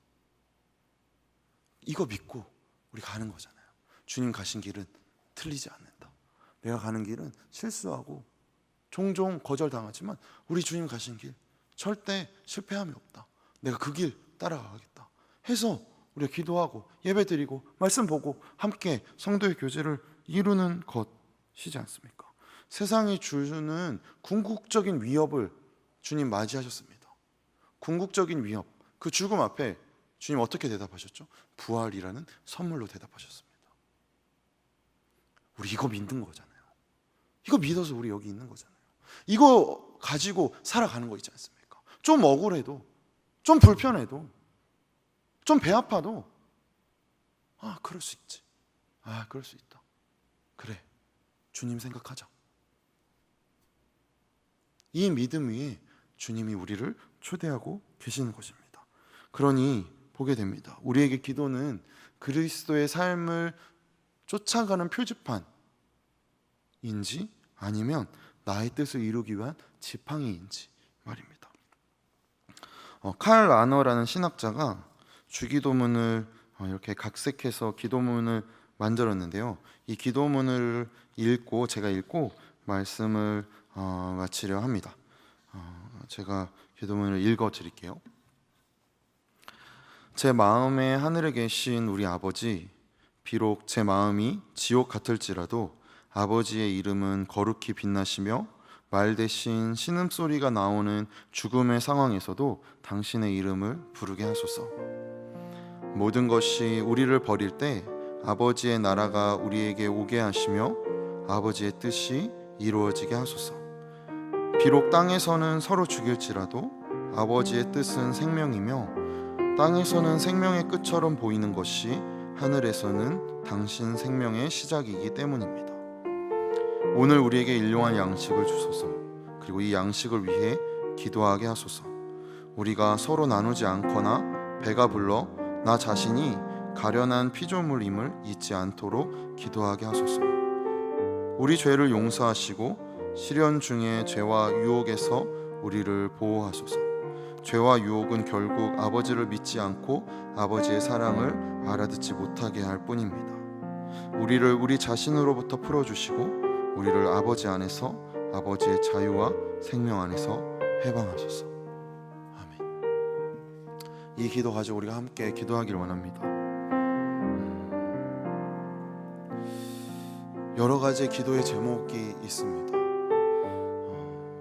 이거 믿고 우리 가는 거잖아요. 주님 가신 길은 틀리지 않는다. 내가 가는 길은 실수하고 종종 거절당하지만 우리 주님 가신 길 절대 실패함이 없다. 내가 그 길 따라가겠다 해서 우리가 기도하고 예배드리고 말씀 보고 함께 성도의 교제를 이루는 것이지 않습니까? 세상이 주는 궁극적인 위협을 주님 맞이하셨습니다. 궁극적인 위협, 그 죽음 앞에 주님 어떻게 대답하셨죠? 부활이라는 선물로 대답하셨습니다. 우리 이거 믿는 거잖아요. 이거 믿어서 우리 여기 있는 거잖아요. 이거 가지고 살아가는 거 있지 않습니까? 좀 억울해도, 좀 불편해도, 좀 배 아파도 아, 그럴 수 있지. 아, 그럴 수 있다. 그래, 주님 생각하자. 이 믿음 위에 주님이 우리를 초대하고 계시는 것입니다. 그러니 보게 됩니다. 우리에게 기도는 그리스도의 삶을 쫓아가는 표지판인지 아니면 나의 뜻을 이루기 위한 지팡이인지 말입니다. 칼 라너라는 신학자가 주기도문을 이렇게 각색해서 기도문을 만들었는데요. 이 기도문을 제가 읽고 말씀을 마치려 합니다. 제가 기도문을 읽어 드릴게요. 제 마음에 하늘에 계신 우리 아버지, 비록 제 마음이 지옥 같을지라도 아버지의 이름은 거룩히 빛나시며 말 대신 신음소리가 나오는 죽음의 상황에서도 당신의 이름을 부르게 하소서. 모든 것이 우리를 버릴 때 아버지의 나라가 우리에게 오게 하시며 아버지의 뜻이 이루어지게 하소서. 비록 땅에서는 서로 죽일지라도 아버지의 뜻은 생명이며 땅에서는 생명의 끝처럼 보이는 것이 하늘에서는 당신 생명의 시작이기 때문입니다. 오늘 우리에게 일용할 양식을 주소서. 그리고 이 양식을 위해 기도하게 하소서. 우리가 서로 나누지 않거나 배가 불러 나 자신이 가련한 피조물임을 잊지 않도록 기도하게 하소서. 우리 죄를 용서하시고 시련 중에 죄와 유혹에서 우리를 보호하소서. 죄와 유혹은 결국 아버지를 믿지 않고 아버지의 사랑을 알아듣지 못하게 할 뿐입니다. 우리를 우리 자신으로부터 풀어주시고 우리를 아버지 안에서 아버지의 자유와 생명 안에서 해방하소서. 아멘. 이 기도 가지고 우리가 함께 기도하기를 원합니다. 여러 가지 기도의 제목이 있습니다.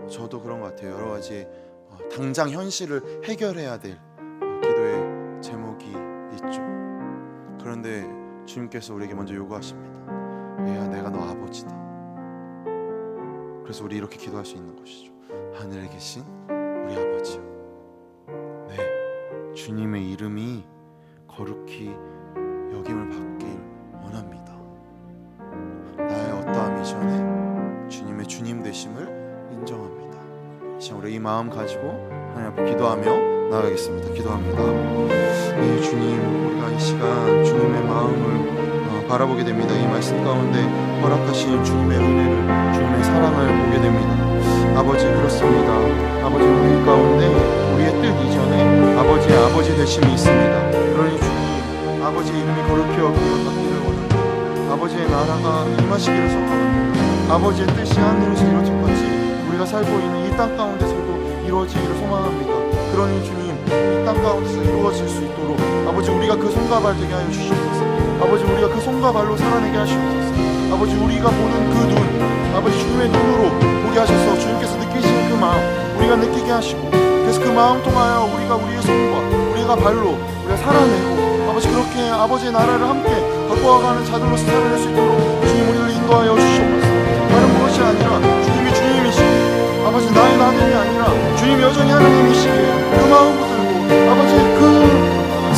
저도 그런 것 같아요. 여러 가지 당장 현실을 해결해야 될 기도의 제목이 있죠. 그런데 주님께서 우리에게 먼저 요구하십니다. 얘야, 내가 너 아버지다. 그래서 우리 이렇게 기도할 수 있는 것이죠. 하늘에 계신 우리 아버지요, 네, 주님의 이름이 거룩히 여김을 받길 원합니다. 나의 어떠함 이전에 주님의 주님 되심을 인정합니다. 마음으로 이 마음 가지고 하나님 앞에 기도하며 나아가겠습니다. 기도합니다. 네, 주님, 우리가 이 시간 주님의 마음을 바라보게 됩니다. 이 말씀 가운데 허락하신 주님의 은혜를, 주님의 사랑을 보게 됩니다. 아버지, 그렇습니다. 아버지, 우리 가운데 우리의 뜻 이전에 아버지의 아버지 되심이 있습니다. 그러니 주님, 아버지의 이름이 거룩히 여김을 받기를 원합니다. 아버지의 나라가 임하시기를 소망합니다. 아버지의 뜻이 하늘에서 이루어진 같이 우리가 살고 있는 이 땅 가운데서도 이루어지기를 소망합니다. 그러니 주님, 이 땅 가운데서 이루어질 수 있도록 아버지, 우리가 그 손과 발 되게 하여 주시옵소서. 아버지, 우리가 그 손과 발로 살아내게 하시옵소서. 아버지, 우리가 보는 그 눈, 아버지 주님의 눈으로 보게 하셔서 주님께서 느끼시는 그 마음 우리가 느끼게 하시고, 그래서 그 마음 통하여 우리가 우리의 손과 우리가 발로 우리가 살아내고, 아버지, 그렇게 아버지의 나라를 함께 바꿔가는 자들로서 살아낼 수 있도록 주님 우리를 인도하여 주시옵소서. 다른 무엇이 아니라 주님이 주님이시고, 아버지, 나의 나됨이 아니라 주님 여전히 하나님이시기에 그 마음 붙들고 아버지 그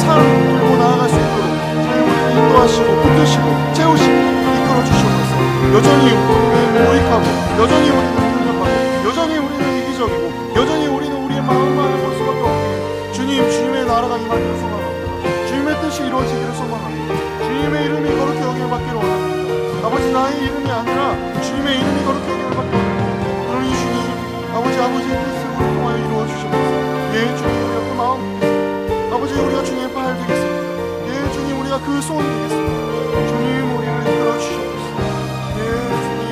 삶 들고 나아갈 수 있도록 주님 우리를 인도하시고 붙드시고 채우시고 이끌어 주시옵소서. 여전히 우리는 모익하고, 여전히 우리는 능력하고, 여전히 우리는 이기적이고, 여전히 우리는 우리의 마음만을 볼 수밖에 없기에 주님, 주님의 나라가 임하기를 소망합니다. 주님의 뜻이 이루어지기를 소망합니다. 주님의 이름이 거룩히 여김을 받기를 원합니다. 아버지, 나의 이름이 아니라 주님의 이름이 거룩히 여김을 받기를 원합니다. 그러니 주님, 아버지의 뜻을 우리 통하여 이루어 주시옵소서. 예, 주님, 우리가 그 마음, 아버지, 우리가 주님의 팔 되겠습니다. 예, 주님, 우리가 그 손 되겠습니다. 주님, 우리를 이끌어 주시옵소서. 예, 주님.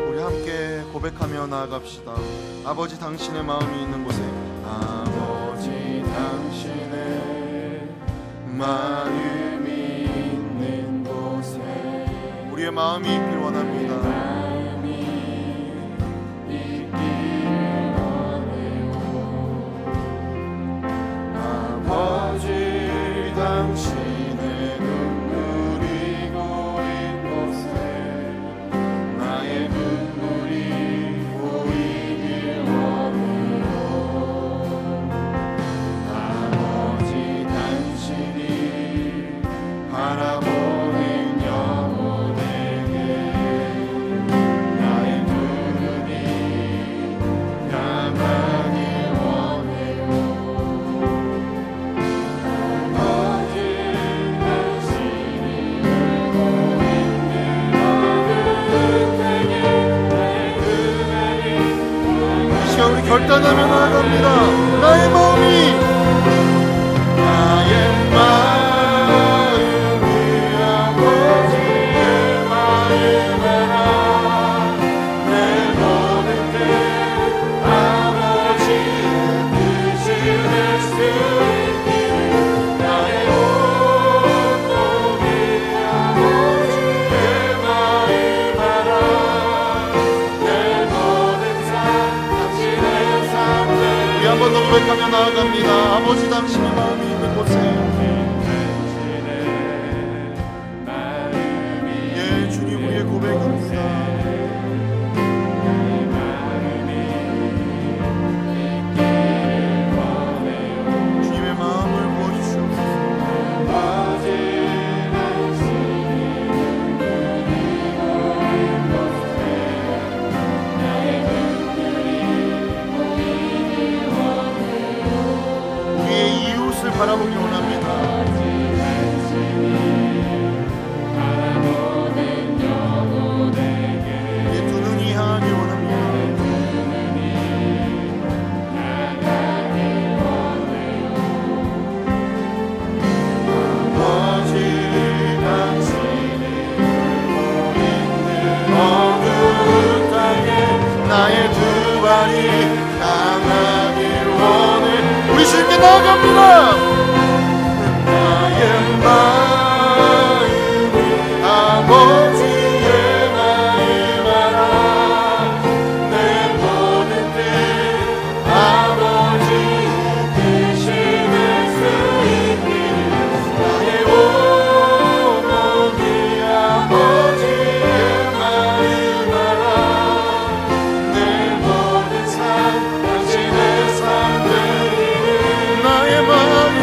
우리 함께 고백하며 나아갑시다. 아버지, 당신의 마음이 있는 곳에, 아버지, 당신의 마음이 있는 곳에 우리의 마음이 있길 원합니다. 아버지, 당신의 눈물이 고인 곳에 나의 눈물이 고이길 원해요. 아버지, 당신이 바라보는 영혼에게 나의 눈이 향하길 원해요. 아버지, 당신이 울고 있는 어느 때에 나의 그 말이 이 시간 우리 결단하며 나아갑니다. 나의 마음이 아버지의 마음 알아. 내 모든 뜻 아버지의 뜻을 낼 수 있기를 나의 온 몸이 아버지의 마음 알아. 내 모든 삶 당신의 삶을 우리 한 번 더 고백하며 나아갑니다. 아버지, 당신의 마음이 있는 곳에 예, 주님, 우리의 고백입니다. 주님의 마음을 부어주시옵소서. 우리의 이웃을 바라보기 원합니다. 예, 두 눈이 향하기 원합니다. 아버지, 당신이 울고 있는 어느 땅에 나의 두 발이 향하길 원해. 우리 주님께 나아갑니다. 나의 마음이 아버지의 마음 알아. 내 모든 뜻 아버지의 뜻이 될 수 있기를 나의 온 몸이 아버지의 마음 알아. 내 모든 삶 당신의 삶 되기를 나의 마음이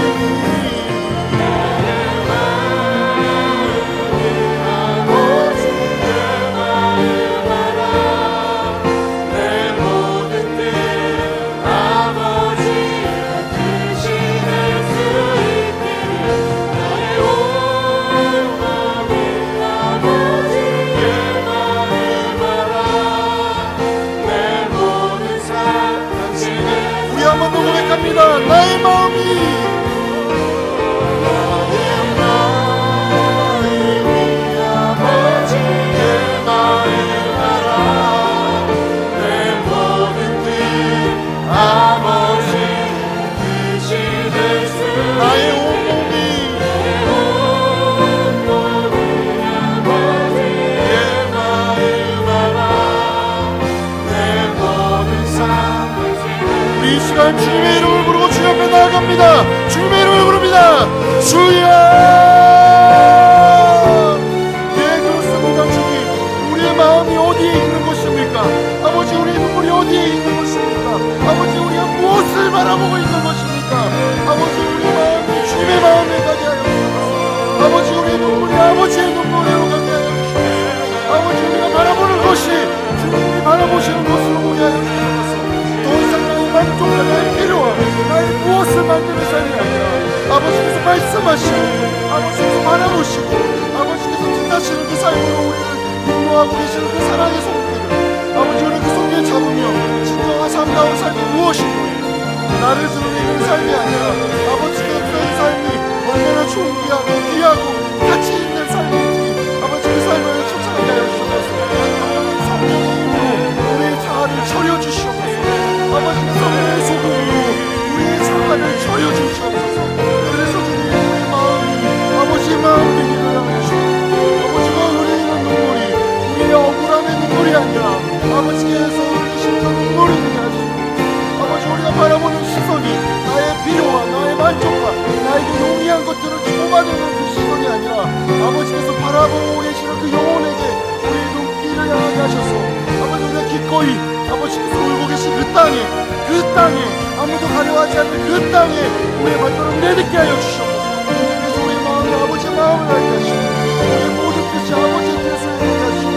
합니다. 나의 마음이 주님의 이름을 부르고 주님 앞에 나아갑니다. 주님의 이름을 부릅니다. 주여! 예, 그렇습니다. 주님, 우리의 마음이 어디에 있는 것입니까? 아버지, 우리의 눈물이 어디에 있는 것입니까? 아버지, 우리가 무엇을 바라보고 있는 것입니까? 아버지, 우리의 마음이 주님의 마음에 가게 하여 주옵소서. 아버지, 우리의 눈물이 아버지의 눈물로 가게 하여 주옵소서. 아버지, 우리가 바라보는 것이 주님이 바라보시는 것으로 보게 하여 주옵소서. 더 이상 나의 만족과 나의 필요와 나의 무엇을 만드는 삶이 아니라 아버지께서 말씀하시고 아버지께서 바라보시고 아버지께서 뜻하시는 그 삶으로 우리를 인도하고 계시는 그 사랑의 손길을 아버지, 우리 그 손길 잡으며 진정한 삶다운 삶이 무엇인가 나를 드러내는 삶이 아니라 아버지께서 그 삶이 얼마나 존귀하고 귀하고 가치 있는 삶인지 아버지, 그 삶을 쫓아가게 하여 주옵소서. 성령의 힘으로 우리의 자아를 차려주시옵소서. 아버지, 그 성령의 소금으로 우리의 자아를 차려주시옵소서. 그래서 주님, 우리의 마음이 아버지의 마음 되기를 하시옵소서. 아버지가 흘리는 눈물이 우리의 억울함의 눈물이 아니라 아버지께서 흘리시는 눈물이 되게 하시옵소서. 아버지, 우리가 바라보는 시선이 나의 필요와 나의 만족과 나에게 용이한 것들을 뽑아내는 그 시선이 아니라 아버지께서 바라보고 계시는 그 영혼에게 우리의 눈길을 향하게 하셔서 아버지, 우리가 기꺼이 아버지께서 울고 계신 그 땅에 아무도 가려하지 않는 그 땅에 우리의 발걸음을 내딛게 하여 주시옵소서. 그래서 우리의 마음이 아버지의 마음을 알게 하시고 우리의 모든 뜻이 아버지의 뜻을 알게 하시고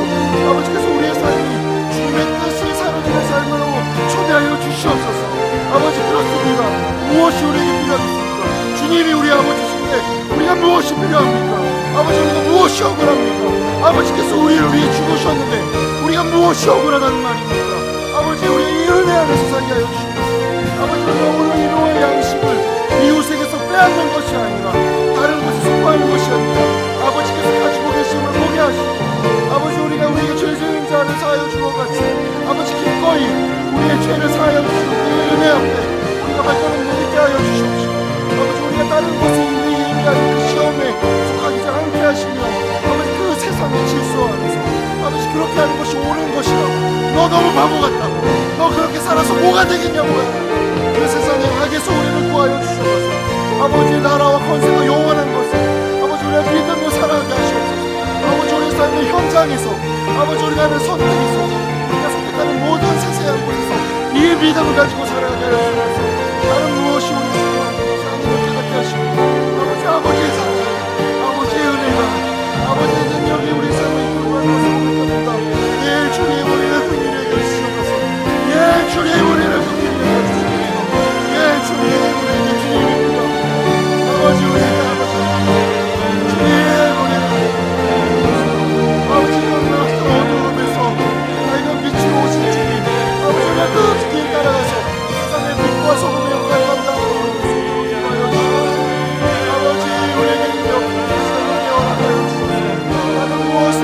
아버지께서 우리의 삶이 주님의 뜻을 사로잡는 삶으로 초대하여 주시옵소서. 아버지, 그렇습니다. 무엇이 우리에게 필요하겠습니까? 주님이 우리 아버지신데 우리가 무엇이 필요합니까? 아버지, 우리가 무엇이 억울합니까? 아버지께서 우리를 위해 죽으셨는데 우리가 무엇이 억울하다는 말입니까? 아버지, 우리의 이 은혜 안에서 살게 하여 주시옵소서. 아버지, 우리가 오늘 이루어의 양식을 이웃에게서 빼앗는 것이 아니라 다른 곳에 소구하는 것이 아니라 아버지께서 가지고 계심을 보게 하시고 아버지, 우리가 우리의 죄 지은 자를 사하여 주어 같이 아버지, 기꺼이 우리의 죄를 사하여 주시고 그 은혜 앞에 우리가 발걸음 내딛게 하여 주시옵시고 아버지, 우리가 다른 곳에 있는 인간 그 시험에 속하지 않게 하시며 아버지, 그 세상의 질서 안에서 아버지, 그렇게 하는 것이 옳은 것이라고 너 너무 바보 같다고 너 그렇게 살아서 뭐가 되겠냐고 그 세상의 악에서 우리를 구하여 주셔서 아버지의 나라와 권세가 영원한 것을 아버지, 우리가 믿음으로 살아가게 하시옵소서. 아버지, 우리 삶의 현장에서 아버지, 우리가 하는 선택에서 우리가 선택하는 모든 세세한 곳에서 이 믿음을 가지고 살아가게 하여 주옵소서. 다른 무엇이 우리 생각하는 것이 아닌 것 깨닫게 하시고 아버지의 사랑 아버지의 은혜가 아버지의 능력이 우리 삶을 이끌고 가는 것을 고백합니다. 예, 주님, 우리를 흥미하게 해주시옵소서. 예, 주님, 우리를 흥미하게 해주시옵소서. 예, 주님, 우리에게 주님입니다. 아버지, 우리에게 아버지 주님, 우리를 아버지, 이런 어두움에서 밝은 빛으로 오신 주님 아버지, 우리가 그 길 따라가서 세상의 빛과 소금의 역할을 감당하고 아버지, 우리에게 이렇게 삶을 깨어나가여 주소서. 나는 무엇을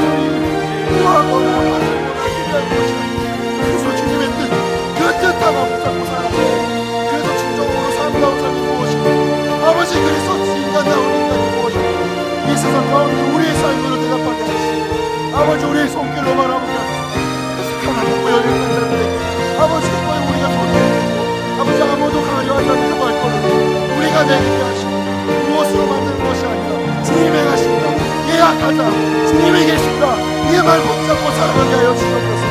구하거나 바라보거나 것이 그래서 주님의 뜻, 그 뜻 하나 붙잡고 살아가고 그래서 진정으로 삶다운 삶이 무엇이고 아버지, 그래서 인간다운 인간이 무엇이고 이 세상 가운데 우리의 삶으로 대답하게 하시고 아버지, 우리의 손길로 바라보게 하시고 그래서 가난하고 열렸던 자인데 아버지, 그거에 우리가 손을 아버지, 아무도 가려하지 않는 그 발걸음을 우리가 내딛게 하시고 무엇으로 만드는 것이 아니라 주님의 가신다 예약하자 주님이 계신다 이 말 붙잡고 살아가게 하여 주옵소서.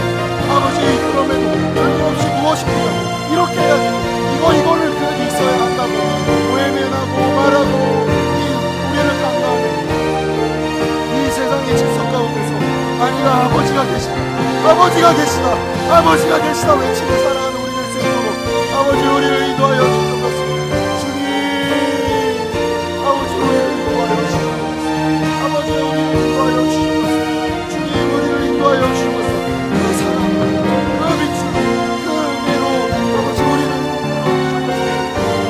아버지, 그럼에도 끊임없이 무엇입니까? 이렇게 해야 돼. 이거를 그래도 있어야 한다고 외면하고 말하고 우리를 강요하는 이 세상의 질서 가운데서 아니라 아버지가 계시다 아버지가 계시다 아버지가 계시다 외치며 살아가는 우리를 수 있도록 아버지, 우리를 인도하여 주옵소서. 주님, 아버지, 우리를 인도하여 주옵소서. 아버지, 우리를 인도하여 주옵소서. 주님, 우리를 인도하여 주옵소서. 그 사랑, 그 빛으로, 그 은혜로 아버지, 우리를 인도하여 주옵소서.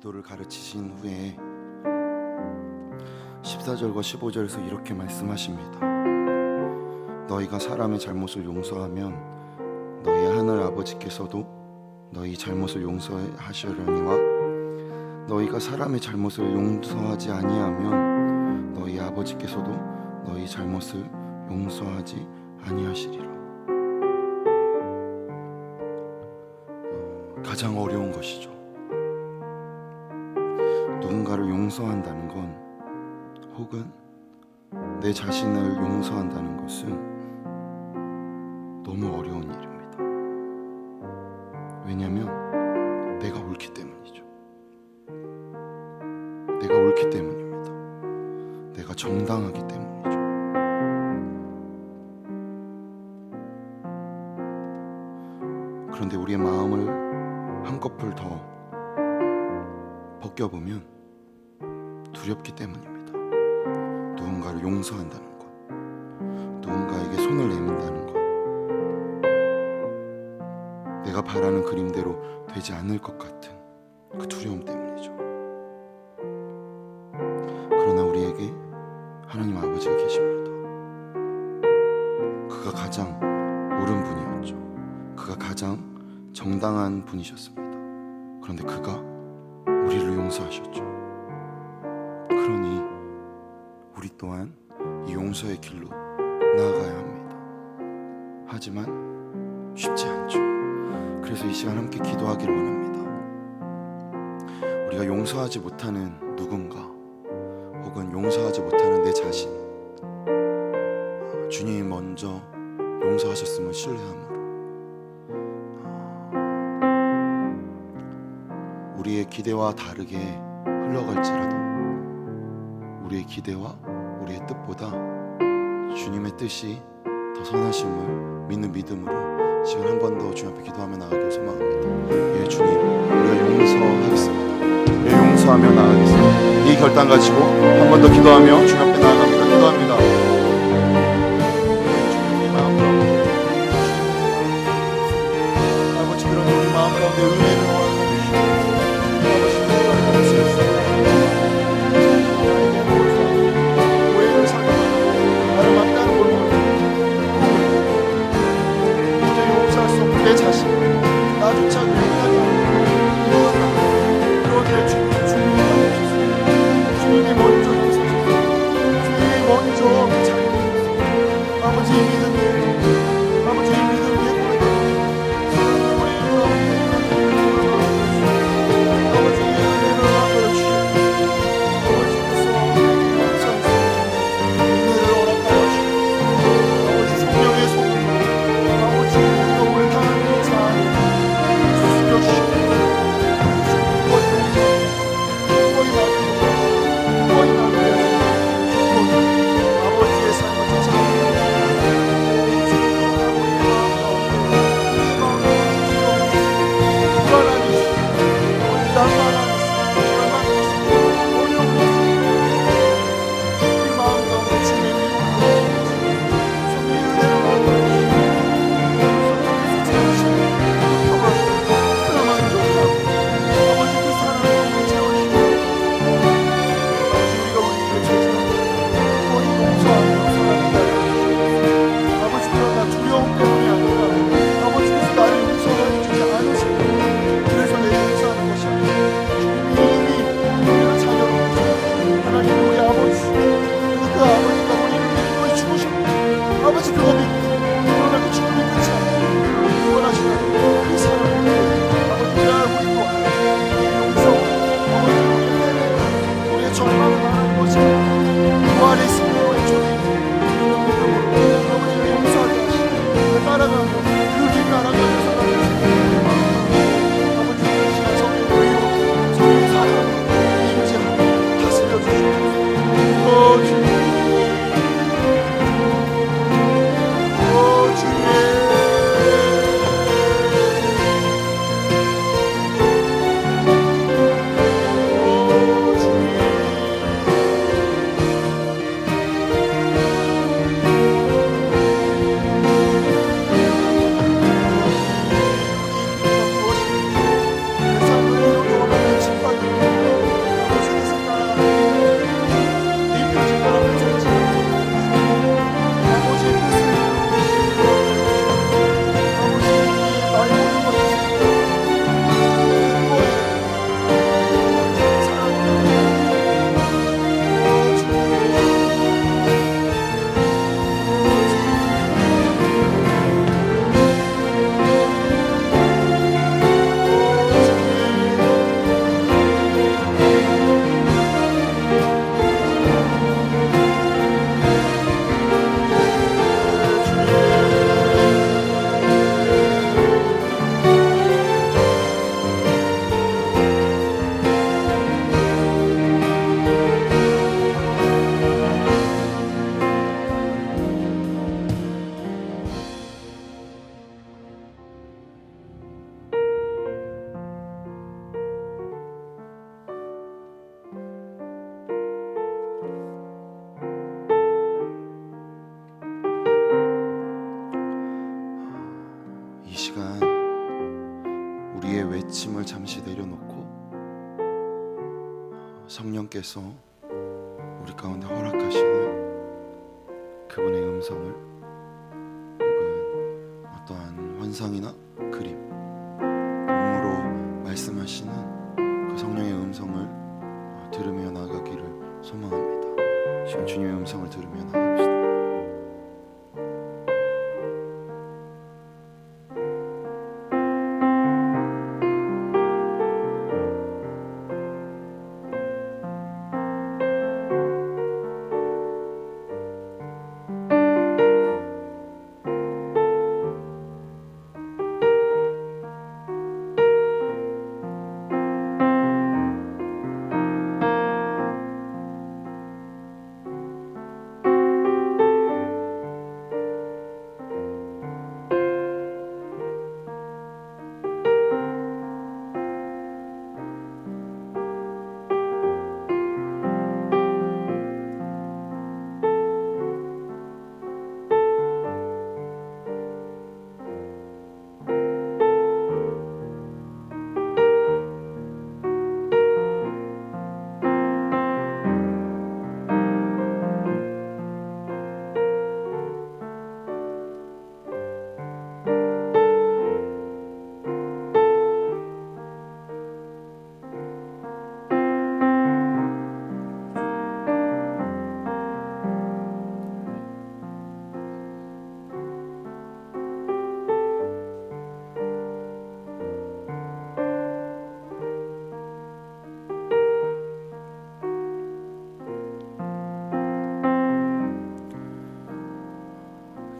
기도를 가르치신 후에 14절과 15절에서 이렇게 말씀하십니다. 너희가 사람의 잘못을 용서하면 너희 하늘 아버지께서도 너희 잘못을 용서하시려니와 너희가 사람의 잘못을 용서하지 아니하면 너희 아버지께서도 너희 잘못을 용서하지 아니하시리라. 가장 어려운 것이죠. 누군가를 용서한다는 건, 혹은 내 자신을 용서한다는 것은 너무 어려운 일입니다. 왜냐하면 내가 옳기 때문이죠. 내가 옳기 때문입니다. 내가 정당하기 때문이죠. 그런데 우리의 마음을 한꺼풀 더 벗겨보면 두렵기 때문입니다. 누군가를 용서한다는 것, 누군가에게 손을 내민다는 것, 내가 바라는 그림대로 되지 않을 것 같은 그 두려움 때문이죠. 그러나 우리에게 하나님 아버지가 계십니다. 그가 가장 옳은 분이었죠. 그가 가장 정당한 분이셨습니다. 그런데 그가 우리를 용서하셨죠. 그러니 우리 또한 이 용서의 길로 나아가야 합니다. 하지만 쉽지 않죠. 그래서 이 시간 함께 기도하기를 원합니다. 우리가 용서하지 못하는 누군가, 혹은 용서하지 못하는 내 자신, 주님이 먼저 용서하셨음을 신뢰함으로 우리의 기대와 다르게 흘러갈지라도 우리의 기대와 우리의 뜻보다 주님의 뜻이 더 선하심을 믿는 믿음으로 지금 한 번 더 주님 앞에 기도하며 나가길 소망합니다. 예, 주님, 우리가 용서하겠습니다. 예, 용서하며 나가겠습니다. 이 결단 가지고 한 번 더 기도하며 주님 앞에 나아갑니다. 기도합니다. 주님, 마음 가운데 아버지, 그런 우리 마음 가운데 은혜를 내 자신, 나조차 용납이 그런데 주님이 먼저 용서하셨어요. 주님이 먼저 잘해주셨어요. 아버지 이 믿음에, 아버지 이 믿음 위에 보내드립니다. 우리 가운데 우리의 외침을 잠시 내려놓고 성령께서 우리 가운데 허락하시는 그분의 음성을, 혹은 어떠한 환상이나 그림, 음으로 말씀하시는 그 성령의 음성을 들으며 나가기를 소망합니다. 지금 주님의 음성을 들으며 나갑시다.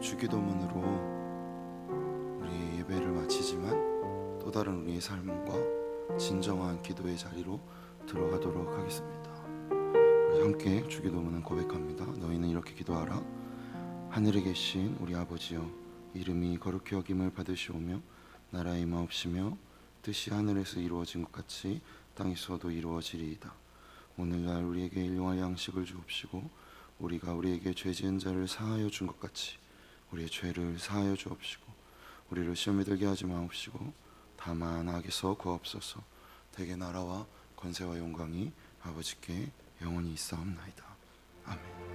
주기도문으로 우리 예배를 마치지만 또 다른 우리의 삶과 진정한 기도의 자리로 들어가도록 하겠습니다. 우리 함께 주기도문은 고백합니다. 너희는 이렇게 기도하라. 하늘에 계신 우리 아버지여, 이름이 거룩히 여김을 받으시오며 나라의 임하옵시며 뜻이 하늘에서 이루어진 것 같이 땅에서도 이루어지리이다. 오늘날 우리에게 일용할 양식을 주옵시고 우리가 우리에게 죄 지은 자를 사하여 준 것 같이 우리의 죄를 사하여 주옵시고 우리를 시험에 들게 하지 마옵시고 다만 악에서 구하옵소서. 대개 나라와 권세와 영광이 아버지께 영원히 있사옵나이다. 아멘.